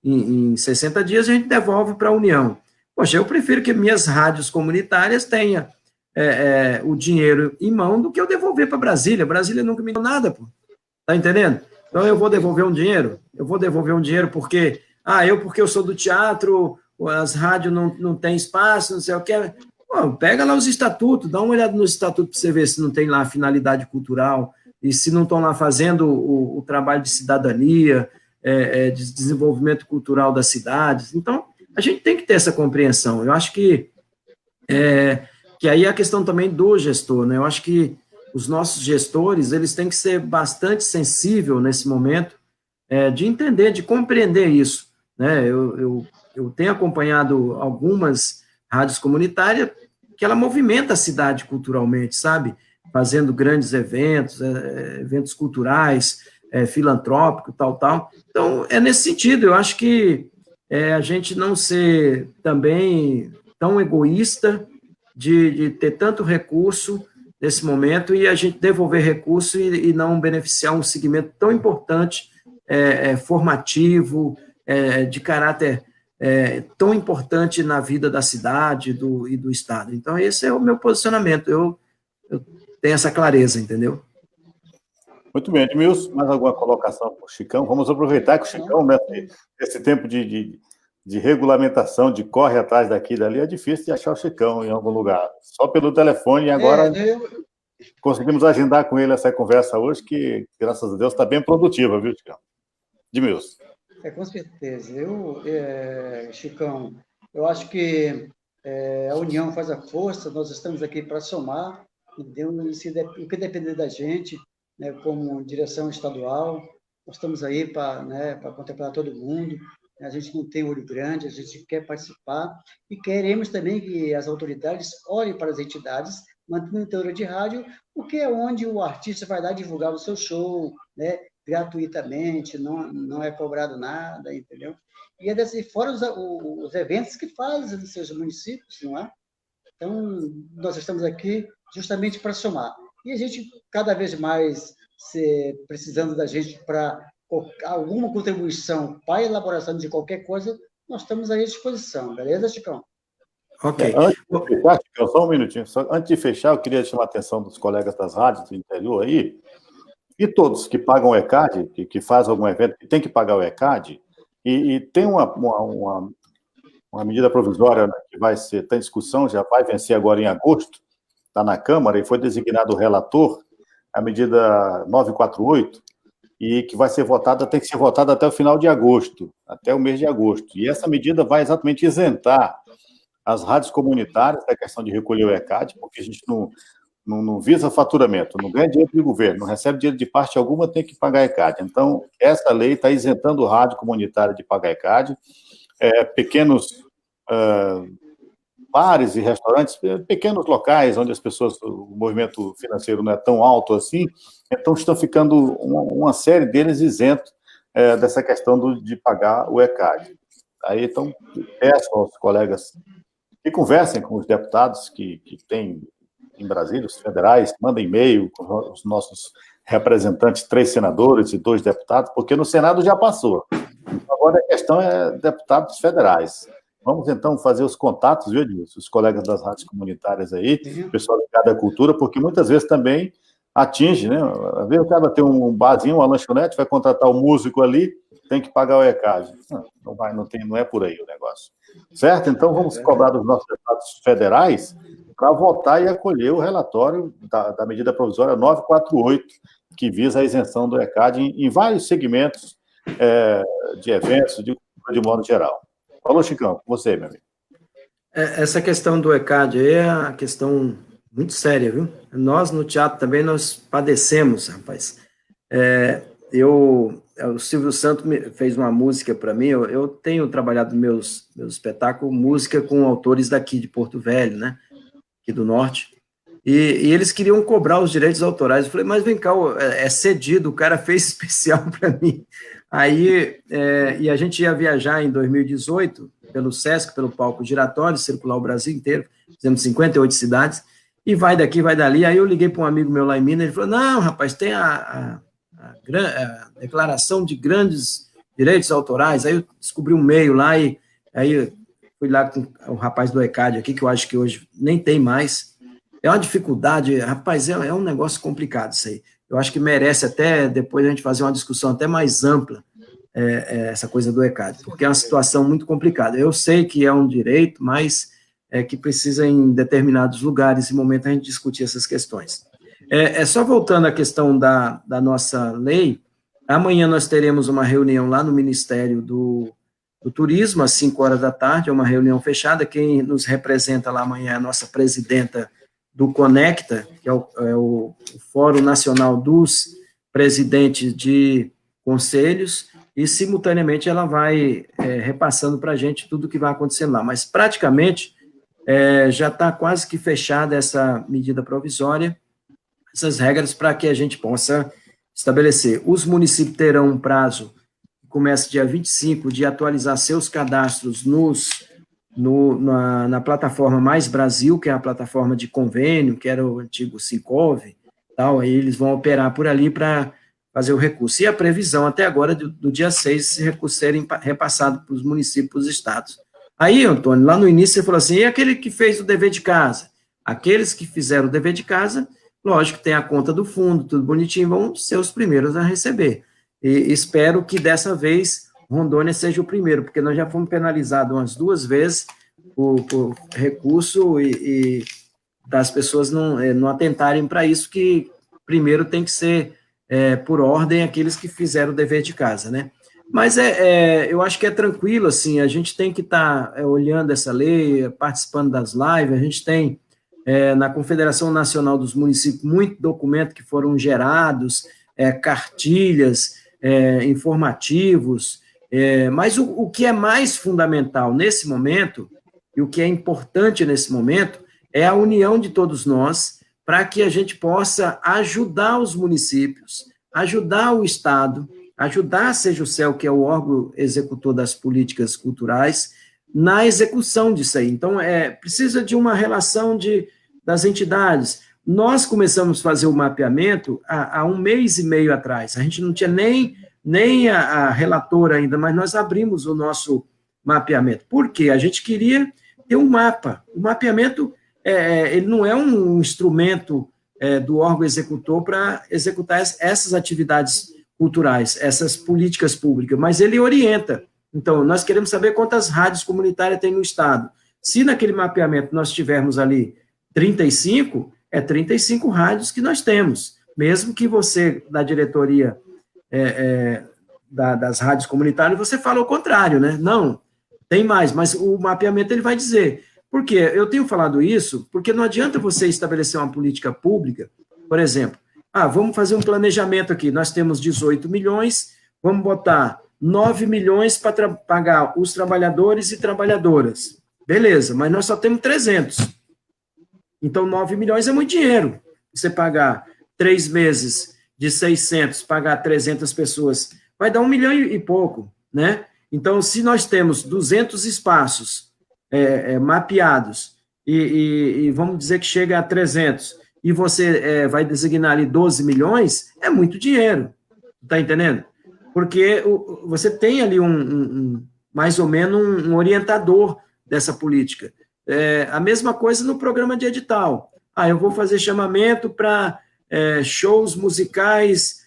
em 60 dias, a gente devolve para a União. Poxa, eu prefiro que minhas rádios comunitárias tenham o dinheiro em mão do que eu devolver para Brasília. Brasília nunca me deu nada, pô. Tá entendendo? Então, eu vou devolver um dinheiro? Eu vou devolver um dinheiro porque eu sou do teatro, as rádios não têm espaço, não sei o que. Pô, pega lá os estatutos, dá uma olhada nos estatutos para você ver se não tem lá a finalidade cultural e se não estão lá fazendo o trabalho de cidadania, de desenvolvimento cultural das cidades. Então, a gente tem que ter essa compreensão. Eu acho que aí é a questão também do gestor, né? Eu acho que os nossos gestores, eles têm que ser bastante sensíveis nesse momento, de entender, de compreender isso, né? Eu tenho acompanhado algumas rádios comunitárias que ela movimenta a cidade culturalmente, sabe? Fazendo grandes eventos culturais, filantrópicos, tal. Então, é nesse sentido, eu acho que a gente não ser também tão egoísta de ter tanto recurso nesse momento e a gente devolver recurso e não beneficiar um segmento tão importante, formativo, de caráter tão importante na vida da cidade e do Estado. Então, esse é o meu posicionamento. Eu tenho essa clareza, entendeu? Muito bem, Edmilson, mais alguma colocação para o Chicão? Vamos aproveitar que o Chicão, né, esse tempo de regulamentação, de corre atrás daqui e dali, é difícil de achar o Chicão em algum lugar. Só pelo telefone, e agora conseguimos agendar com ele essa conversa hoje, que, graças a Deus, está bem produtiva, viu, Chicão? Edmilson. Com certeza. Chicão, eu acho que A união faz a força, nós estamos aqui para somar, o que depender da gente, né, como direção estadual, nós estamos aí para, né, para contemplar todo mundo, a gente não tem olho grande, a gente quer participar e queremos também que as autoridades olhem para as entidades, mantenedora de rádio, porque é onde o artista vai lá divulgar o seu show, né, gratuitamente, não é cobrado nada, entendeu? E é desse, fora os eventos que fazem nos seus municípios, não é? Então, nós estamos aqui justamente para somar. E a gente, cada vez mais, precisando da gente para alguma contribuição para a elaboração de qualquer coisa, nós estamos à disposição. Beleza, Chicão? Ok. Antes de fechar, Chicão, só um minutinho. Antes de fechar, eu queria chamar a atenção dos colegas das rádios do interior aí, e todos que pagam o ECAD, que fazem algum evento que tem que pagar o ECAD, e tem uma medida provisória, né, que vai ser, está em discussão, já vai vencer agora em agosto, está na Câmara, e foi designado o relator, a medida 948, e que vai ser votada, tem que ser votada até o final de agosto, até o mês de agosto. E essa medida vai exatamente isentar as rádios comunitárias da questão de recolher o ECAD, porque a gente não visa faturamento, não ganha dinheiro do governo, não recebe dinheiro de parte alguma, tem que pagar ECAD. Então, essa lei está isentando a rádio comunitária de pagar ECAD, pequenos bares e restaurantes, pequenos locais onde as pessoas, o movimento financeiro não é tão alto assim, então estão ficando uma série deles isentos dessa questão de pagar o ECAD. Aí, então, peço aos colegas que conversem com os deputados que têm em Brasília, os federais, mandem e-mail com os nossos representantes, 3 senadores e 2 deputados, porque no Senado já passou. Agora a questão é deputados federais. Vamos, então, fazer os contatos, viu, Edilson? Os colegas das rádios comunitárias aí, o pessoal ligado à cultura, porque muitas vezes também atinge, né? Às vezes o cara tem um barzinho, uma lanchonete, vai contratar um músico ali, tem que pagar o ECAD. Não é por aí o negócio. Certo? Então, vamos cobrar dos nossos deputados federais para votar e acolher o relatório da medida provisória 948, que visa a isenção do ECAD em vários segmentos de eventos, de modo geral. Falou, Chicão, com você, meu amigo. Essa questão do ECAD aí é uma questão muito séria, viu? Nós, no teatro, também nós padecemos, rapaz. O Silvio Santos fez uma música para mim, eu tenho trabalhado meus espetáculos, música com autores daqui de Porto Velho, né? Aqui do Norte, e eles queriam cobrar os direitos autorais. Eu falei, mas vem cá, é cedido, o cara fez especial para mim. Aí, e a gente ia viajar em 2018, pelo Sesc, pelo palco giratório, circular o Brasil inteiro, fizemos 58 cidades, e vai daqui, vai dali. Aí eu liguei para um amigo meu lá em Minas, ele falou, não, rapaz, tem a declaração de grandes direitos autorais. Aí eu descobri um meio lá, e aí fui lá com o rapaz do ECAD aqui, que eu acho que hoje nem tem mais. É uma dificuldade, rapaz, é um negócio complicado isso aí. Eu acho que merece até, depois a gente fazer uma discussão até mais ampla, essa coisa do ECAD, porque é uma situação muito complicada. Eu sei que é um direito, mas que precisa, em determinados lugares e momentos, a gente discutir essas questões. Só voltando à questão da nossa lei, amanhã nós teremos uma reunião lá no Ministério do Turismo, às 5 horas da tarde, é uma reunião fechada. Quem nos representa lá amanhã é a nossa presidenta do Conecta, que é o Fórum Nacional dos Presidentes de Conselhos, e, simultaneamente, ela vai repassando para a gente tudo o que vai acontecendo lá. Mas, praticamente, já está quase que fechada essa medida provisória, essas regras, para que a gente possa estabelecer. Os municípios terão um prazo, que começa dia 25, de atualizar seus cadastros na plataforma Mais Brasil, que é a plataforma de convênio, que era o antigo Sincov, tal, aí eles vão operar por ali para fazer o recurso. E a previsão, até agora, do dia 6, esse recurso serem repassado para os municípios e para os estados. Aí, Antônio, lá no início você falou assim, e aquele que fez o dever de casa? Aqueles que fizeram o dever de casa, lógico, tem a conta do fundo, tudo bonitinho, vão ser os primeiros a receber. E espero que dessa vez Rondônia seja o primeiro, porque nós já fomos penalizados umas 2 vezes por recurso e das pessoas não atentarem para isso, que primeiro tem que ser, por ordem, aqueles que fizeram o dever de casa, né? Mas eu acho que é tranquilo, assim, a gente tem que estar olhando essa lei, participando das lives, a gente tem na Confederação Nacional dos Municípios muito documento que foram gerados, cartilhas, informativos, mas o que é mais fundamental nesse momento, e o que é importante nesse momento, é a união de todos nós, para que a gente possa ajudar os municípios, ajudar o Estado, ajudar a Seja o Céu, que é o órgão executor das políticas culturais, na execução disso aí. Então, precisa de uma relação das entidades. Nós começamos a fazer o mapeamento há 1 mês e meio atrás. A gente não tinha nem a relatora ainda, mas nós abrimos o nosso mapeamento. Por quê? A gente queria ter um mapa. O mapeamento ele não é um instrumento do órgão executor para executar essas atividades culturais, essas políticas públicas, mas ele orienta. Então, nós queremos saber quantas rádios comunitárias tem no Estado. Se naquele mapeamento nós tivermos ali 35, 35 rádios que nós temos, mesmo que você, da diretoria das rádios comunitárias, você fala o contrário, né? Não, tem mais, mas o mapeamento ele vai dizer. Por quê? Eu tenho falado isso porque não adianta você estabelecer uma política pública, por exemplo, vamos fazer um planejamento aqui, nós temos 18 milhões, vamos botar 9 milhões para pagar os trabalhadores e trabalhadoras. Beleza, mas nós só temos 300. Então, 9 milhões é muito dinheiro. Você pagar 3 meses de 600, pagar 300 pessoas, vai dar 1 milhão e pouco, né? Então, se nós temos 200 espaços mapeados e vamos dizer que chega a 300 e você vai designar ali 12 milhões, é muito dinheiro, tá entendendo? Porque você tem ali mais ou menos um orientador dessa política. A mesma coisa no programa de edital. Eu vou fazer chamamento para shows musicais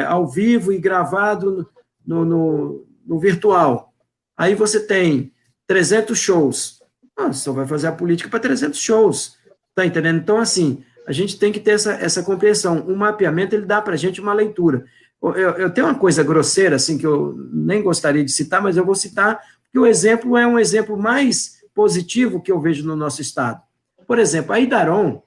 ao vivo e gravado no virtual. Aí você tem 300 shows. Você só vai fazer a política para 300 shows. Tá entendendo? Então, assim, a gente tem que ter essa compreensão. O mapeamento, ele dá para a gente uma leitura. Eu tenho uma coisa grosseira, assim, que eu nem gostaria de citar, mas eu vou citar, porque o exemplo é um exemplo mais positivo que eu vejo no nosso Estado. Por exemplo, a Idaron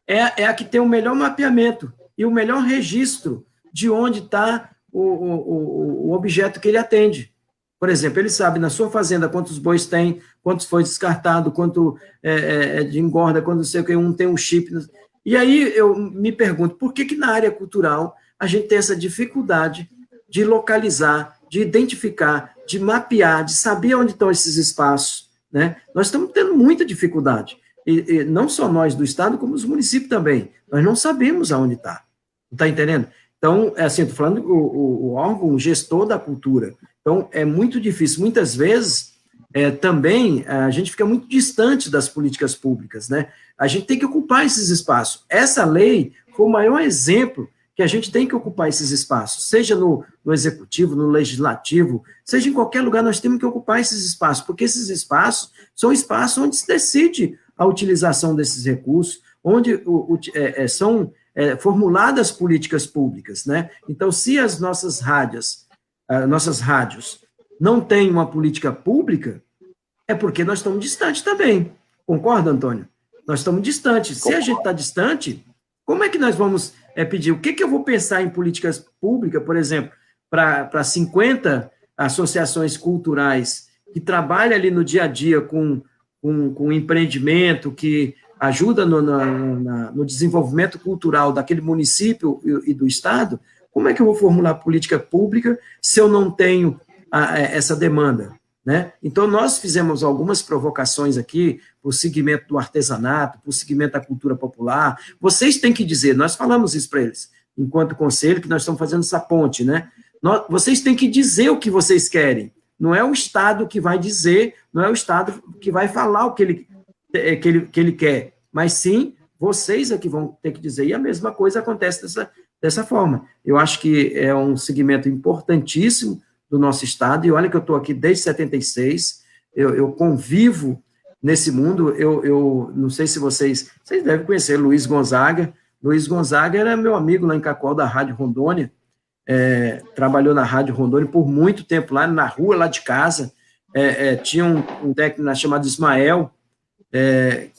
é a que tem o melhor mapeamento e o melhor registro de onde está o objeto que ele atende. Por exemplo, ele sabe na sua fazenda quantos bois tem, quantos foi descartado, quanto de engorda, quando sei que um tem um chip. E aí eu me pergunto, por que na área cultural a gente tem essa dificuldade de localizar, de identificar, de mapear, de saber onde estão esses espaços, né? Nós estamos tendo muita dificuldade. E não só nós do Estado, como os municípios também. Nós não sabemos aonde está. Está entendendo? Então, assim, estou falando o órgão, o gestor da cultura. Então, é muito difícil. Muitas vezes, também, a gente fica muito distante das políticas públicas, né? A gente tem que ocupar esses espaços. Essa lei foi o maior exemplo que a gente tem que ocupar esses espaços, seja no executivo, no legislativo, seja em qualquer lugar, nós temos que ocupar esses espaços, porque esses espaços são espaços onde se decide a utilização desses recursos, onde são formuladas políticas públicas, né? Então, se as nossas rádios não têm uma política pública, é porque nós estamos distantes também. Concorda, Antônio? Nós estamos distantes. Se a gente está distante, como é que nós vamos pedir? O que eu vou pensar em políticas públicas, por exemplo, para 50 associações culturais que trabalham ali no dia a dia com empreendimento, que ajuda no desenvolvimento cultural daquele município e do Estado? Como é que eu vou formular política pública se eu não tenho essa demanda, né? Então, nós fizemos algumas provocações aqui para o segmento do artesanato, para o segmento da cultura popular. Vocês têm que dizer, nós falamos isso para eles, enquanto conselho, que nós estamos fazendo essa ponte, né? Vocês têm que dizer o que vocês querem. Não é o Estado que vai dizer, não é o Estado que vai falar o que ele quer, mas sim vocês é que vão ter que dizer. E a mesma coisa acontece dessa forma. Eu acho que é um segmento importantíssimo do nosso Estado, e olha que eu estou aqui desde 76, eu convivo nesse mundo, eu não sei se vocês devem conhecer Luiz Gonzaga. Luiz Gonzaga era meu amigo lá em Cacoal, da Rádio Rondônia. trabalhou na Rádio Rondônia por muito tempo, lá na rua, lá de casa. Tinha um técnico chamado Ismael,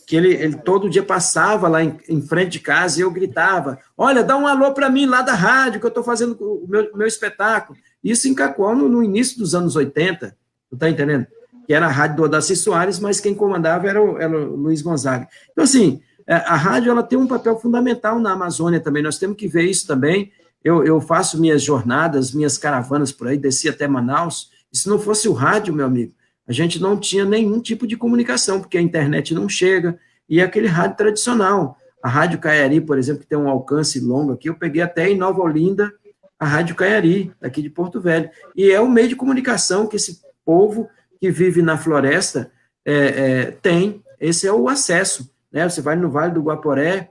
que ele todo dia passava lá em frente de casa e eu gritava: olha, dá um alô para mim lá da rádio, que eu estou fazendo o meu espetáculo. Isso em Cacoal no início dos anos 80, tu está entendendo? Que era a rádio do Odaci Soares, mas quem comandava era o Luiz Gonzaga. Então, assim, a rádio ela tem um papel fundamental na Amazônia também, nós temos que ver isso também. Eu faço minhas jornadas, minhas caravanas por aí, desci até Manaus, e se não fosse o rádio, meu amigo, a gente não tinha nenhum tipo de comunicação, porque a internet não chega, e é aquele rádio tradicional. A Rádio Caiari, por exemplo, que tem um alcance longo aqui, eu peguei até em Nova Olinda a Rádio Caiari, daqui de Porto Velho, e é um meio de comunicação que esse povo que vive na floresta tem, esse é o acesso, né? Você vai no Vale do Guaporé,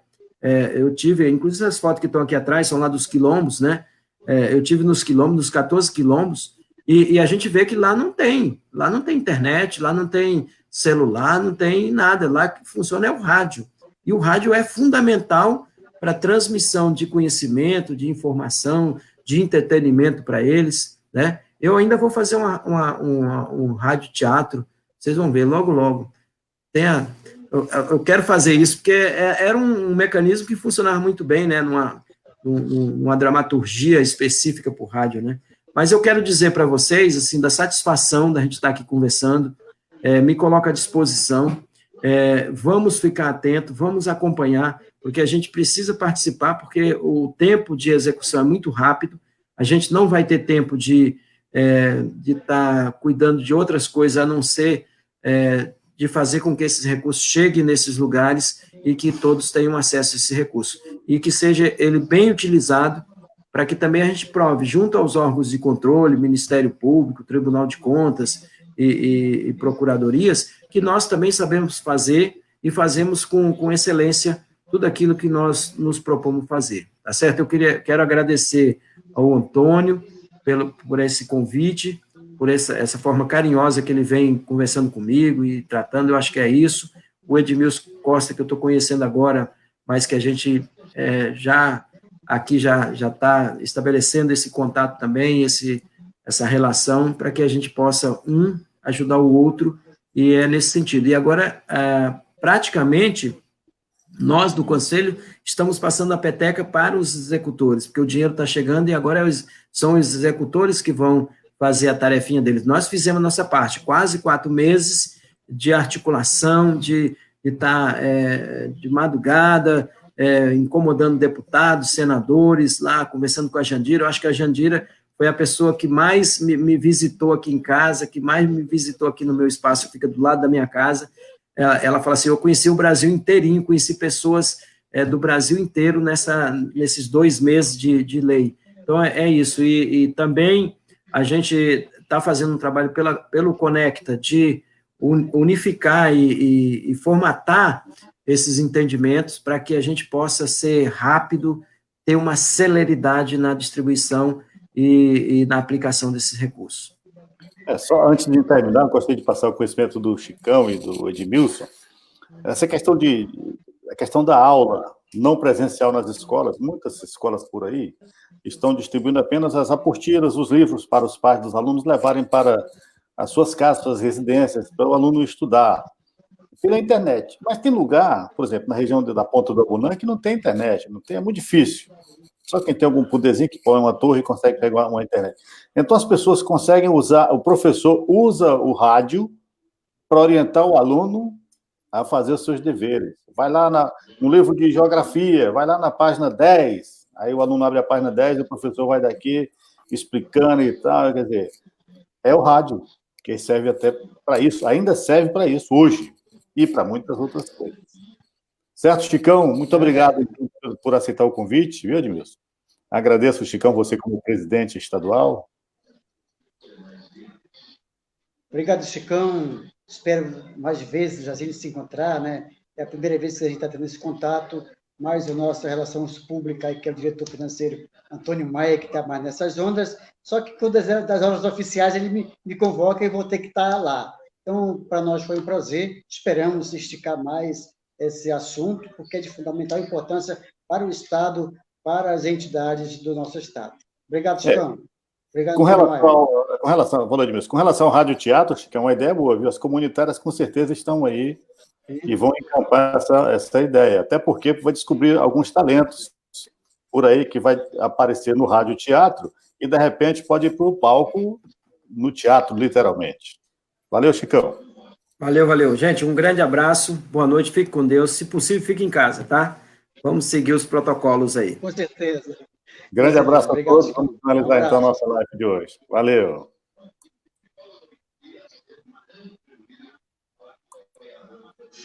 eu tive, inclusive as fotos que estão aqui atrás, são lá dos quilombos, né? Eu tive nos quilombos, nos 14 quilombos, e a gente vê que lá não tem internet, lá não tem celular, não tem nada, lá que funciona é o rádio, e o rádio é fundamental para a transmissão de conhecimento, de informação, de entretenimento para eles, né? Eu ainda vou fazer um rádio teatro, vocês vão ver logo, logo. Eu quero fazer isso, porque era um mecanismo que funcionava muito bem, né? Numa dramaturgia específica para o rádio, né? Mas eu quero dizer para vocês, assim, da satisfação da gente estar aqui conversando, me coloco à disposição, vamos ficar atento, vamos acompanhar, porque a gente precisa participar, porque o tempo de execução é muito rápido, a gente não vai ter tempo de estar cuidando de outras coisas, a não ser de fazer com que esses recursos cheguem nesses lugares e que todos tenham acesso a esse recurso, e que seja ele bem utilizado, para que também a gente prove, junto aos órgãos de controle, Ministério Público, Tribunal de Contas e procuradorias, que nós também sabemos fazer e fazemos com excelência tudo aquilo que nós nos propomos fazer, tá certo? Eu quero agradecer ao Antônio por esse convite, por essa forma carinhosa que ele vem conversando comigo e tratando, eu acho que é isso. O Edmilson Costa, que eu estou conhecendo agora, mas que a gente já está estabelecendo esse contato também, essa relação, para que a gente possa, ajudar o outro, e é nesse sentido. E agora, praticamente, nós do Conselho estamos passando a peteca para os executores, porque o dinheiro está chegando e agora são os executores que vão fazer a tarefinha deles. Nós fizemos a nossa parte, quase 4 meses de articulação, de estar de madrugada, incomodando deputados, senadores, lá, conversando com a Jandira. Eu acho que a Jandira foi a pessoa que mais me visitou aqui em casa, que mais me visitou aqui no meu espaço, fica do lado da minha casa. Ela fala assim, eu conheci o Brasil inteirinho, conheci pessoas do Brasil inteiro nesses 2 meses de lei. Então, é isso. E também a gente está fazendo um trabalho pelo Conecta de unificar e formatar esses entendimentos para que a gente possa ser rápido, ter uma celeridade na distribuição e na aplicação desses recursos. Só antes de terminar, eu gostaria de passar o conhecimento do Chicão e do Edmilson. Essa questão a questão da aula não presencial nas escolas, muitas escolas por aí estão distribuindo apenas as apostilas, os livros para os pais dos alunos levarem para as suas casas, suas residências, para o aluno estudar pela internet. Mas tem lugar, por exemplo, na região da Ponta do Abunã, que não tem internet, é muito difícil. Só quem tem algum poderzinho que põe uma torre e consegue pegar uma internet. Então, as pessoas conseguem usar, o professor usa o rádio para orientar o aluno a fazer os seus deveres. Vai lá no livro de geografia, vai lá na página 10, aí o aluno abre a página 10 e o professor vai daqui explicando e tal, quer dizer, é o rádio, que serve até para isso, ainda serve para isso hoje, e para muitas outras coisas. Certo, Chicão? Muito obrigado por aceitar o convite, viu, Edmilson? Agradeço, Chicão, você como presidente estadual. Obrigado, Chicão. Espero mais vezes a gente se encontrar, né? É a primeira vez que a gente está tendo esse contato, mais o nosso Relações Públicas, que é o diretor financeiro Antônio Maia, que está mais nessas ondas, só que quando das horas oficiais ele me convoca e vou ter que estar lá. Então, para nós foi um prazer, esperamos esticar mais esse assunto, porque é de fundamental importância para o Estado, para as entidades do nosso Estado. Obrigado, Chicão. Obrigado, com relação ao rádio-teatro, Chico, é uma ideia boa, viu? As comunitárias com certeza estão aí e vão encampar essa ideia, até porque vai descobrir alguns talentos por aí que vai aparecer no rádio-teatro e, de repente, pode ir para o palco no teatro, literalmente. Valeu, Chicão. Valeu. Gente, um grande abraço, boa noite, fique com Deus. Se possível, fique em casa, tá? Vamos seguir os protocolos aí. Com certeza. Grande abraço a todos. Vamos finalizar, então, a nossa live de hoje. Valeu.